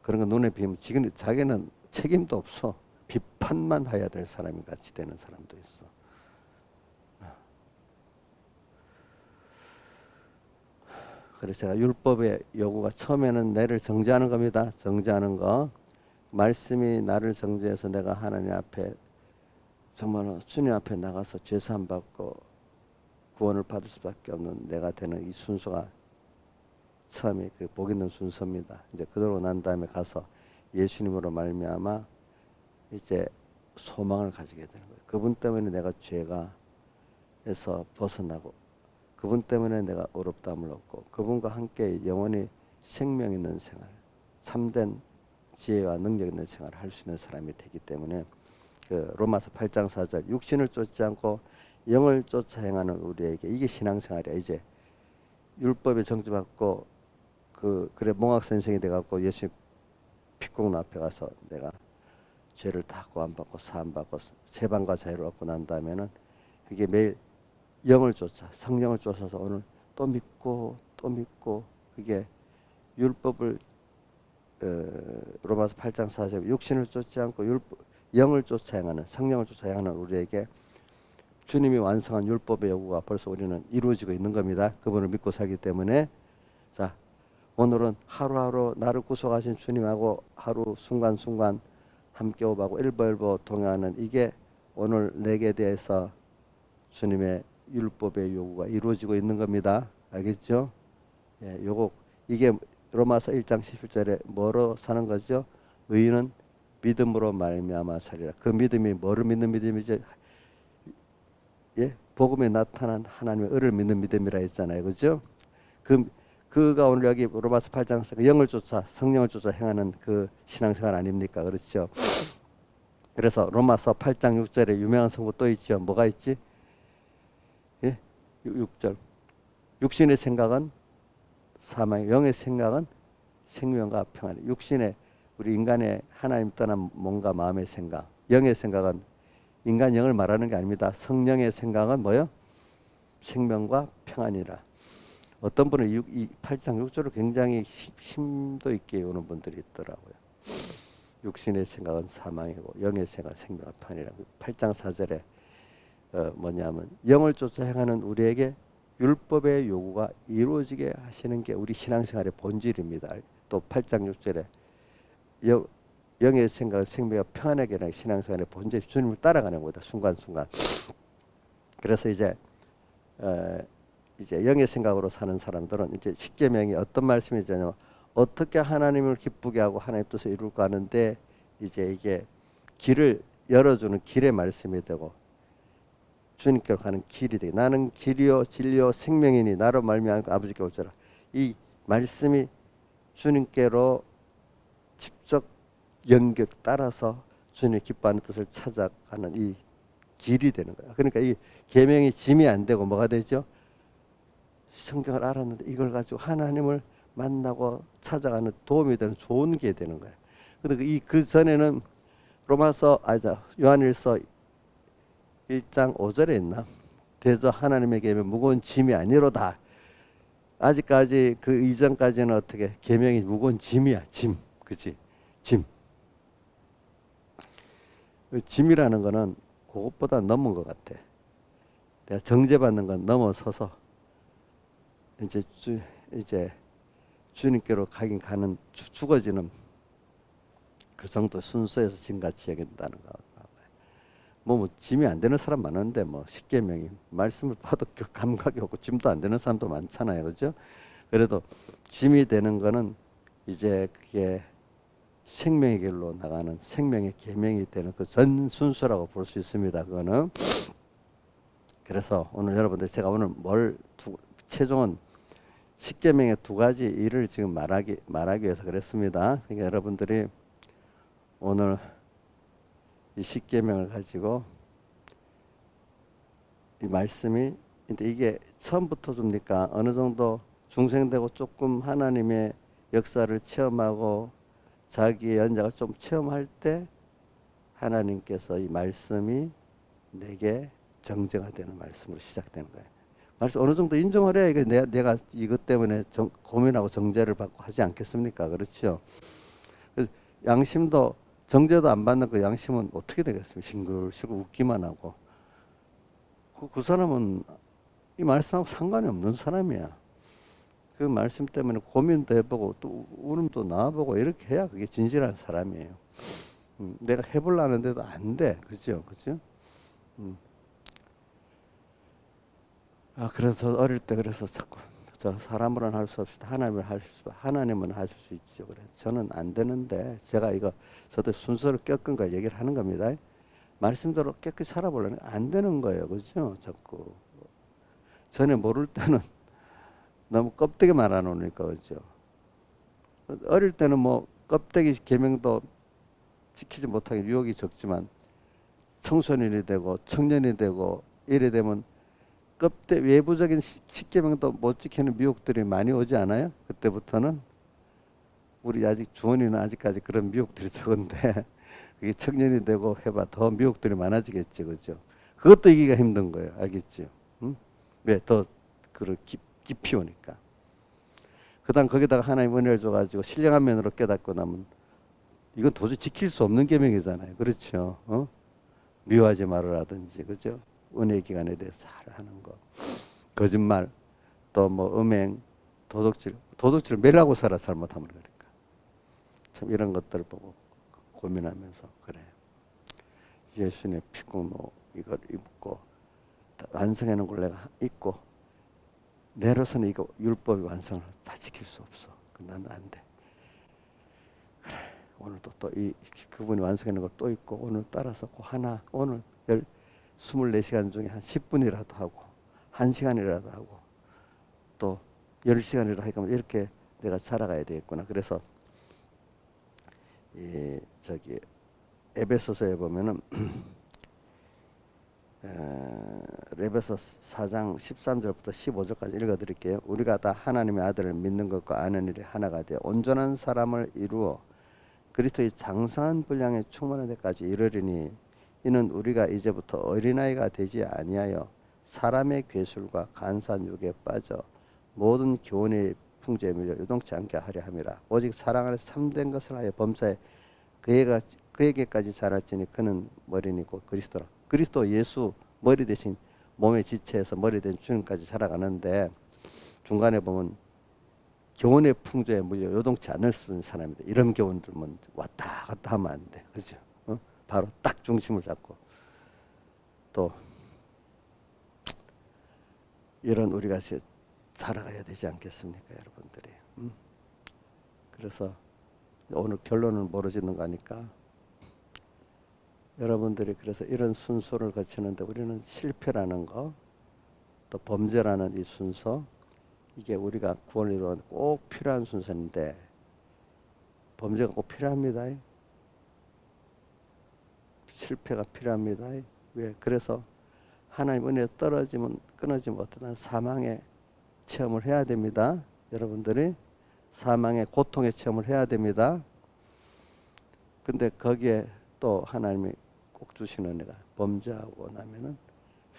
그런 거 눈에 비면 지금 자기는 책임도 없어. 비판만 해야 될 사람이 같이 되는 사람도 있어. 그래서 제가 율법의 요구가 처음에는 내를 정죄하는 겁니다. 정죄하는 거. 말씀이 나를 정죄해서 내가 하나님 앞에 정말 주님 앞에 나가서 죄사함 받고 구원을 받을 수밖에 없는 내가 되는 이 순서가 처음에 그 복 있는 순서입니다. 이제 그러고 난 다음에 가서 예수님으로 말미암아 이제 소망을 가지게 되는 거예요. 그분 때문에 내가 죄가에서 벗어나고 그분 때문에 내가 어렵다함을 얻고 그분과 함께 영원히 생명 있는 생활, 참된 지혜와 능력 있는 생활을 할 수 있는 사람이 되기 때문에 그 로마서 8장 4절 육신을 쫓지 않고 영을 쫓아 행하는 우리에게 이게 신앙생활이야. 이제 율법에 정죄받고 그래 몽학 선생이 돼갖고 예수님 핏공 앞에 가서 내가 죄를 다 구원받고 사함받고 세방과 자유를 얻고 난 다음에는 그게 매일 영을 쫓아 성령을 쫓아서 오늘 또 믿고 그게 율법을 로마서 8장 4절 육신을 쫓지 않고 영을 쫓아 행하는 성령을 쫓아 행하는 우리에게 주님이 완성한 율법의 요구가 벌써 우리는 이루어지고 있는 겁니다. 그분을 믿고 살기 때문에. 자, 오늘은 하루하루 나를 구속하신 주님하고 하루 순간순간 함께 오가고 일보일보 동행하는 이게 오늘 내게 대해서 주님의 율법의 요구가 이루어지고 있는 겁니다. 알겠죠? 예, 이게 로마서 1장 17절에 뭐로 사는 거죠? 의인은 믿음으로 말미암아 살리라. 그 믿음이 뭐를 믿는 믿음이죠? 예, 복음에 나타난 하나님의 의를 믿는 믿음이라 했잖아요, 그죠? 그가 오늘 여기 로마서 8장에서 영을 쫓아 성령을 쫓아 행하는 그 신앙생활 아닙니까, 그렇죠? 그래서 로마서 8장 6절에 유명한 성구 또 있죠. 뭐가 있지? 6절. 육신의 생각은 사망, 영의 생각은 생명과 평안. 육신의 우리 인간의 하나님 떠난 몸과 마음의 생각, 영의 생각은 인간 영을 말하는 게 아닙니다. 성령의 생각은 뭐요? 생명과 평안이라. 어떤 분은 이 8장 6절을 굉장히 심도 있게 오는 분들이 있더라고요. 육신의 생각은 사망이고 영의 생각은 생명과 평안이라고. 8장 4절에 뭐냐면 영을 쫓아 행하는 우리에게 율법의 요구가 이루어지게 하시는 게 우리 신앙생활의 본질입니다. 또 8장 6절에 영의 생각은 생명과 평안하게 하는 신앙생활의 본질, 주님을 따라가는 거다. 순간순간. 그래서 이제 영의 생각으로 사는 사람들은 이제 십계명이 어떤 말씀이냐면 어떻게 하나님을 기쁘게 하고 하나님 뜻을 이룰까 하는데 이제 이게 길을 열어주는 길의 말씀이 되고 주님께로 가는 길이 되게. 나는 길이요 진리요 생명이니 나로 말미암아 아버지께 올지라. 이 말씀이 주님께로 직접 연결 따라서 주님의 기뻐하는 뜻을 찾아가는 이 길이 되는 거야. 그러니까 이 계명이 짐이 안 되고 뭐가 되죠? 성경을 알았는데 이걸 가지고 하나님을 만나고 찾아가는 도움이 되는 좋은 게 되는 거야. 근데 그 전에는 요한일서 1장 5절에 있나? 대저 하나님의 계명 무거운 짐이 아니로다. 아직까지 그 이전까지는 어떻게 계명이 무거운 짐이야. 짐. 그치? 짐. 짐이라는 거는 그것보다 넘은 것 같아. 내가 정죄받는 건 넘어서서 이제 주님께로 가긴 가는 죽어지는 그 정도 순서에서 짐같이 여긴다는 거. 뭐 짐이 안 되는 사람 많은데 뭐 십계명이 말씀을 봐도 감각이 없고 짐도 안 되는 사람도 많잖아요, 그렇죠? 그래도 짐이 되는 거는 이제 그게 생명의 길로 나가는 생명의 계명이 되는 그 전 순서라고 볼 수 있습니다. 그거는. 그래서 오늘 여러분들 제가 오늘 최종은 십계명의 두 가지 일을 지금 말하기 위해서 그랬습니다. 그러니까 여러분들이 오늘 이 십계명을 가지고 이 말씀이 이게 처음부터 줍니까? 어느 정도 중생되고 조금 하나님의 역사를 체험하고 자기의 연장을 좀 체험할 때 하나님께서 이 말씀이 내게 정죄가 되는 말씀으로 시작되는 거예요. 말씀 어느 정도 인정을 해야 이게 내가 이것 때문에 고민하고 정죄를 받고 하지 않겠습니까? 그렇죠? 양심도 정죄도 안 받는 그 양심은 어떻게 되겠습니까? 싱글싱글 웃기만 하고 그 사람은 이 말씀하고 상관이 없는 사람이야. 그 말씀 때문에 고민도 해보고 또 울음도 나와보고 이렇게 해야 그게 진실한 사람이에요. 내가 해보려는데도 안 돼. 그죠? 그죠? 그래서 어릴 때 그래서 자꾸 저 사람으로는 할 수 없다. 하나님은 하실 수 있죠. 그래. 저는 안 되는데 제가 저도 순서를 꺾은 걸 얘기를 하는 겁니다. 말씀대로 깨끗이 살아보려면 안 되는 거예요. 그죠? 자꾸 전에 모를 때는 너무 껍데기 말아놓으니까 그죠. 어릴 때는 뭐 껍데기 계명도 지키지 못하게 유혹이 적지만 청소년이 되고 청년이 되고 이래 되면 외부적인 십계명도 못 지키는 미혹들이 많이 오지 않아요? 그때부터는 우리 아직 주원이는 아직까지 그런 미혹들이 적은데 그게 청년이 되고 해봐 더 미혹들이 많아지겠죠, 그죠? 그것도 이기가 힘든 거예요, 알겠죠? 응? 왜? 더 깊이 오니까. 그다음 거기다가 하나님 은혜를 줘가지고 신령한 면으로 깨닫고 나면 이건 도저히 지킬 수 없는 계명이잖아요, 그렇죠? 미워하지 말으라든지, 그죠? 은혜 기간에 대해서 잘 하는 거, 거짓말, 또 뭐 음행, 도둑질 매일 하고 살아 잘못하면. 그러니까 참 이런 것들을 보고 고민하면서 그래 예수님의 피공로 이걸 입고 완성해 놓은 걸 내가 입고 내로서는 이거 율법의 완성을 다 지킬 수 없어. 나는 안 돼. 그래 오늘도 또 그분이 완성해 놓은 걸 또 입고 오늘 따라서 오늘 24시간 중에 한 10분이라도 하고 1시간이라도 하고 또 10시간이라도 하니까 이렇게 내가 살아가야 되겠구나. 그래서 에베소서에 보면은 레베소 4장 13절부터 15절까지 읽어드릴게요. 우리가 다 하나님의 아들을 믿는 것과 아는 일이 하나가 되어 온전한 사람을 이루어 그리스도의 장성한 분량에 충만한 데까지 이르리니 이는 우리가 이제부터 어린아이가 되지 아니하여 사람의 괴술과 간사한 유혹에 빠져 모든 교훈의 풍조에 밀려 요동치 않게 하려 함이라. 오직 사랑 안에서 참된 것을 하여 범사에 그에게까지 자랄지니 그는 머리니 곧 그리스도라. 그리스도 예수 머리 대신 몸의 지체에서 머리 된 주님까지 자라가는데 중간에 보면 교훈의 풍조에 물려 요동치 않을 수 있는 사람입니다. 이런 교훈들은 왔다 갔다 하면 안 돼. 그죠? 바로 딱 중심을 잡고 또 이런 우리가 살아가야 되지 않겠습니까, 여러분들이? 그래서 오늘 결론은 모르지는 거니까 여러분들이 그래서 이런 순서를 거치는데 우리는 실패라는 거, 또 범죄라는 이 순서, 이게 우리가 구원을 이루는 꼭 필요한 순서인데 범죄가 꼭 필요합니다. 실패가 필요합니다. 왜? 그래서 하나님 은혜 떨어지면 끊어지면 어떠한 사망의 체험을 해야 됩니다. 여러분들이 사망의 고통의 체험을 해야 됩니다. 근데 거기에 또 하나님이 꼭 주시는 은혜가 범죄하고 나면은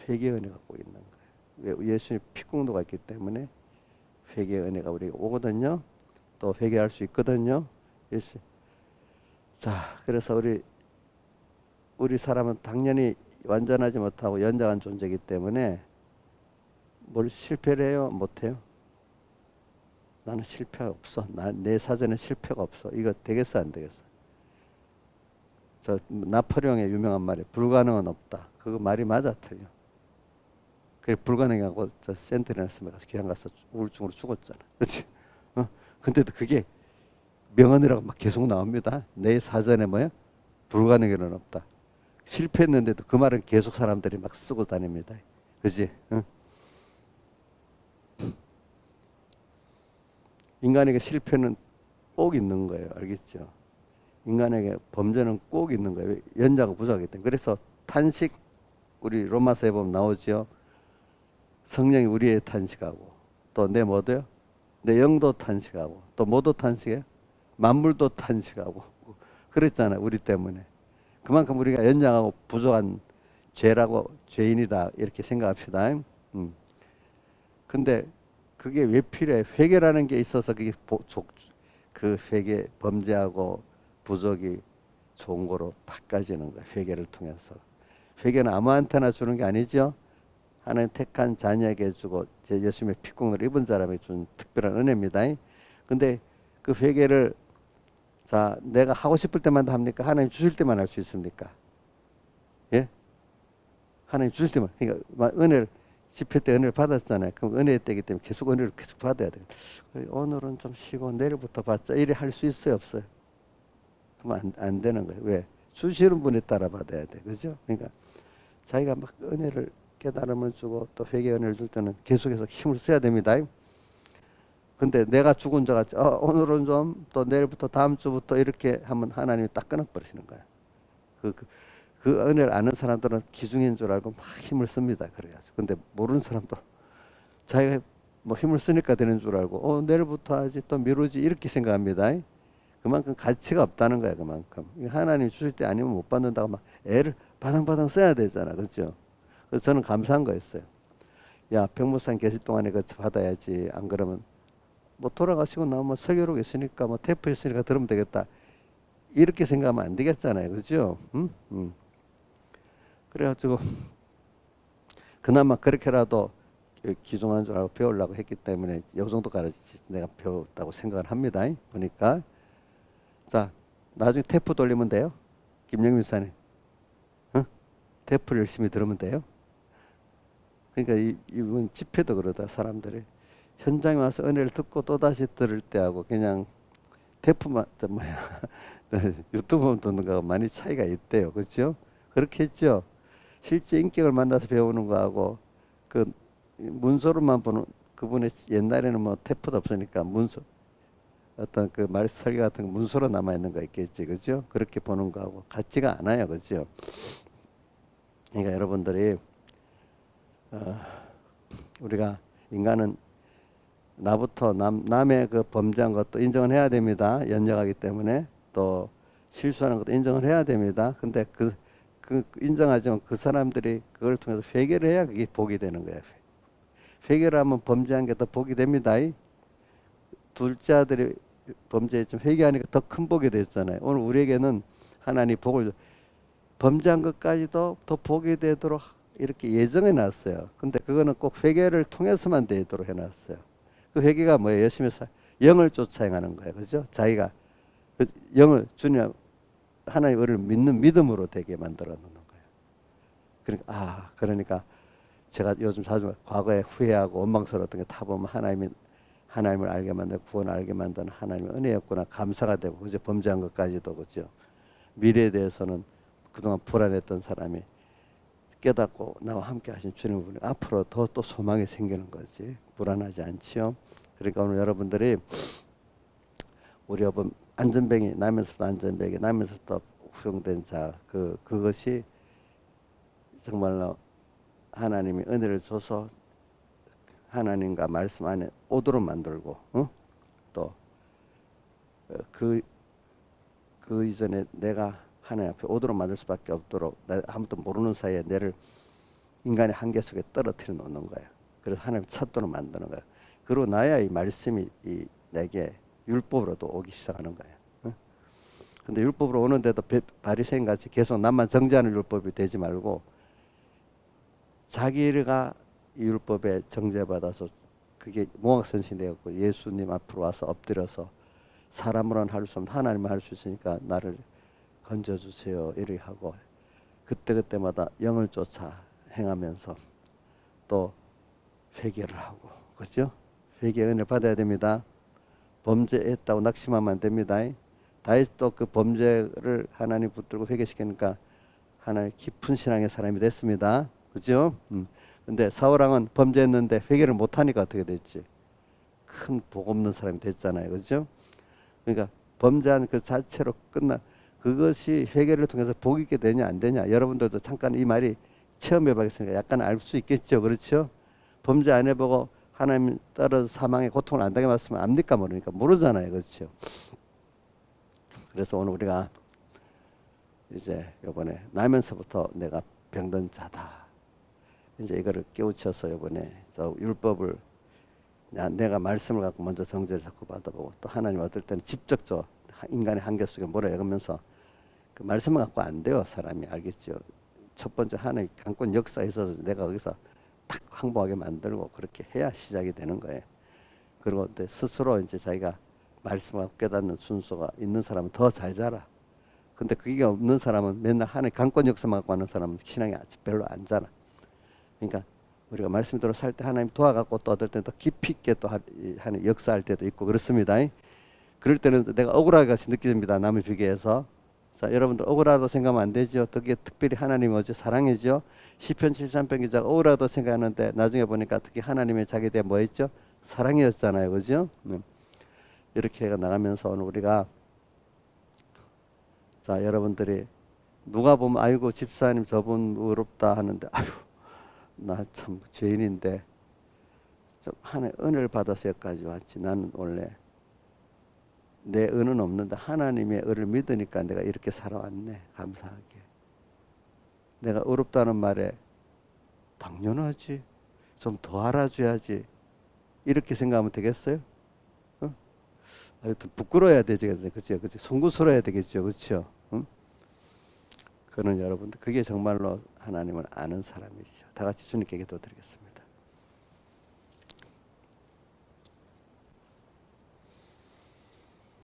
회개의 은혜가 꼭 있는 거예요. 왜? 예수님 피공도가 있기 때문에 회개의 은혜가 우리에게 오거든요. 또 회개할 수 있거든요. 예수. 자, 그래서 우리 사람은 당연히 완전하지 못하고 연약한 존재이기 때문에 뭘 실패를 해요? 못해요? 나는 실패가 없어. 내 사전에 실패가 없어. 이거 되겠어 안 되겠어? 저 나폴레옹의 유명한 말이 불가능은 없다. 그거 말이 맞아 틀려. 그게 불가능하고 저 센트리나스에 가서 귀양 가서 우울증으로 죽었잖아. 그렇지? 근데도 그게 명언이라고 막 계속 나옵니다. 내 사전에 뭐야? 불가능은 없다. 실패했는데도 그 말은 계속 사람들이 막 쓰고 다닙니다. 그지? 인간에게 실패는 꼭 있는 거예요. 알겠죠? 인간에게 범죄는 꼭 있는 거예요. 연자가 부족하기 때문에. 그래서 탄식, 우리 로마서에 보면 나오죠. 성령이 우리의 탄식하고 또 내 뭐도요? 내 영도 탄식하고 또 뭐도 탄식해요? 만물도 탄식하고 그랬잖아요. 우리 때문에. 그만큼 우리가 연약하고 부족한 죄라고 죄인이다 이렇게 생각합시다. 근데 그게 왜 필요해? 회개라는 게 있어서 그게 그 회개 범죄하고 부족이 좋은 거로 바꿔지는 거야. 회개를 통해서. 회개는 아무한테나 주는 게 아니죠. 하나님 택한 자녀에게 주고 제 예수님의 피공을 입은 사람에게 준 특별한 은혜입니다. 근데 그 회개를 자 내가 하고 싶을 때만 합니까? 하나님 주실 때만 할 수 있습니까? 예? 하나님 주실 때만. 그러니까 은혜를 집회 때 은혜를 받았잖아요. 그럼 은혜의 때이기 때문에 계속 은혜를 계속 받아야 돼요. 오늘은 좀 쉬고 내일부터 받자 이래 할 수 있어요, 없어요? 그러면 안 되는 거예요. 왜? 주시는 분에 따라 받아야 돼. 그죠? 그러니까 자기가 막 은혜를 깨달음을 주고 또 회개 은혜를 줄 때는 계속해서 힘을 써야 됩니다. 근데 내가 죽은 자 같이 오늘은 좀 또 내일부터 다음 주부터 이렇게 하면 하나님이 딱 끊어버리시는 거야. 그 은혜를 아는 사람들은 기중인 줄 알고 막 힘을 씁니다. 그래가지고. 근데 모르는 사람도 자기가 뭐 힘을 쓰니까 되는 줄 알고 내일부터 하지 또 미루지 이렇게 생각합니다. 그만큼 가치가 없다는 거야. 그만큼 하나님이 주실 때 아니면 못 받는다고 막 애를 바당바당 써야 되잖아. 그렇죠? 그래서 저는 감사한 거였어요. 야, 백무산 계실 동안에 그 받아야지. 안 그러면 뭐 돌아가시고 나면 설교로 있으니까 뭐 테이프 있으니까 들으면 되겠다. 이렇게 생각하면 안 되겠잖아요. 그렇죠? 그래가지고 그나마 그렇게라도 기중한 줄 알고 배우려고 했기 때문에 이 정도까지 내가 배웠다고 생각을 합니다. 보니까 자 나중에 테이프 돌리면 돼요. 김영민 사님 테이프를 열심히 들으면 돼요. 그러니까 이번 집회도 그러다 사람들이 현장에 와서 은혜를 듣고 또다시 들을 때하고 그냥 테이프만 유튜브 듣는 거하고 많이 차이가 있대요. 그렇죠? 그렇게 했죠. 실제 인격을 만나서 배우는 거하고 그 문서로만 보는 그분의 옛날에는 뭐 테이프도 없으니까 문서 어떤 그 말 설교 같은 거 문서로 남아 있는 거 있겠지, 그렇죠? 그렇게 보는 거하고 같지가 않아요, 그렇죠? 그러니까 여러분들이 우리가 인간은 나부터 남의 그 범죄한 것도 인정을 해야 됩니다. 연약하기 때문에 또 실수하는 것도 인정을 해야 됩니다. 근데 그 인정하지만 그 사람들이 그걸 통해서 회개를 해야 그게 복이 되는 거예요. 회개를 하면 범죄한 게 더 복이 됩니다. 둘째 아들이 범죄했지만 회개하니까 더 큰 복이 됐잖아요. 오늘 우리에게는 하나님 복을 범죄한 것까지도 더 복이 되도록 이렇게 예정해 놨어요. 근데 그거는 꼭 회개를 통해서만 되도록 해놨어요. 그 회개가 뭐예요? 열심히 영을 쫓아 행하는 거예요. 그죠? 자기가 그 영을 주님 하나님을 믿는 믿음으로 되게 만들어 놓는 거예요. 그러니까 제가 요즘 자주 과거에 후회하고 원망스러웠던 게 다 보면 하나님을 알게 만들고 구원을 알게 만드는 하나님의 은혜였구나 감사가 되고 그죠? 범죄한 것까지도 그죠? 미래에 대해서는 그동안 불안했던 사람이 깨닫고 나와 함께 하신 주님을 보니 앞으로 더 또 소망이 생기는 거지. 불안하지 않지요. 그러니까 오늘 여러분들이 우리 여러분 안전뱅이 나면서부터 후용된 자 그것이 정말로 하나님이 은혜를 줘서 하나님과 말씀 안에 오도록 만들고 또 그 이전에 내가 하나님 앞에 오도록 만들 수밖에 없도록 아무도 모르는 사이에 내를 인간의 한계 속에 떨어뜨려 놓는 거예요. 그래서 하나님 찾도록 만드는 거예요. 그러고 나야 이 말씀이 내게 율법으로도 오기 시작하는 거예요. 근데 율법으로 오는데도 바리새인 같이 계속 남만 정죄하는 율법이 되지 말고 자기가 이 율법에 정죄받아서 그게 모각선신이 되었고 예수님 앞으로 와서 엎드려서 사람으로는 할 수 없는 하나님은 할 수 있으니까 나를 건져주세요 이렇게 하고 그때마다 영을 쫓아 행하면서 또 회개를 하고 그렇죠? 회개 은혜 받아야 됩니다. 범죄했다고 낙심하면 안 됩니다. 다윗도 그 범죄를 하나님 붙들고 회개시키니까 하나님 깊은 신앙의 사람이 됐습니다. 그죠? 근데 사울왕은 범죄했는데 회개를 못하니까 어떻게 됐지? 큰 복 없는 사람이 됐잖아요. 그죠? 그러니까 범죄한 그 자체로 그것이 회개를 통해서 복 있게 되냐 안 되냐 여러분들도 잠깐 이 말이 체험해 보겠으니까 약간 알 수 있겠죠. 그렇죠? 범죄 안 해보고 하나님 따라서 사망의 고통을 안 당해봤으면 압니까 모르니까 모르잖아요. 그렇죠? 그래서 오늘 우리가 이제 요번에 나면서부터 내가 병든 자다. 이제 이거를 깨우쳐서 요번에 저 율법을 내가 말씀을 갖고 먼저 정죄를 자꾸 받아보고 또 하나님 어떨 때는 직접적 인간의 한계 속에 몰아넣으면서 그 말씀을 갖고 안 돼요. 사람이 알겠죠. 첫 번째 하나님 강권 역사에 있어서 내가 거기서 딱 항복하게 만들고 그렇게 해야 시작이 되는 거예요. 그리고 스스로 이제 자기가 말씀을 갖고 깨닫는 순서가 있는 사람은 더 잘 자라. 근데 그게 없는 사람은 맨날 하나님 강권 역사만 갖고 하는 사람은 신앙이 아주 별로 안 자라. 그러니까 우리가 말씀대로 살 때 하나님 도와갖고 또 어떨 때는 더 깊이 있게 또 하는 역사할 때도 있고 그렇습니다. 그럴 때는 내가 억울하게 같이 느껴집니다. 남을 비교해서. 자, 여러분들 억울하다고 생각하면 안 되죠. 그게 특별히 하나님이 어제 사랑이죠. 시편 73편 기자가 억울하다고 생각하는데 나중에 보니까 특히 하나님의 자기에 대해 뭐였죠? 사랑이었잖아요. 그죠? 이렇게 나가면서 오늘 우리가 자 여러분들이 누가 보면 아이고 집사님 저분 의롭다 하는데 아유 나 참 죄인인데 좀 하나의 은혜를 받아서 여기까지 왔지. 나는 원래 내 은은 없는데 하나님의 은을 믿으니까 내가 이렇게 살아왔네. 감사하게. 내가 의롭다는 말에 당연하지. 좀 더 알아줘야지. 이렇게 생각하면 되겠어요? 하여튼 부끄러워야 되죠. 그죠? 송구스러워야 되겠죠. 그렇죠? 그는 여러분들 그게 정말로 하나님을 아는 사람이죠. 다 같이 주님께 기도드리겠습니다.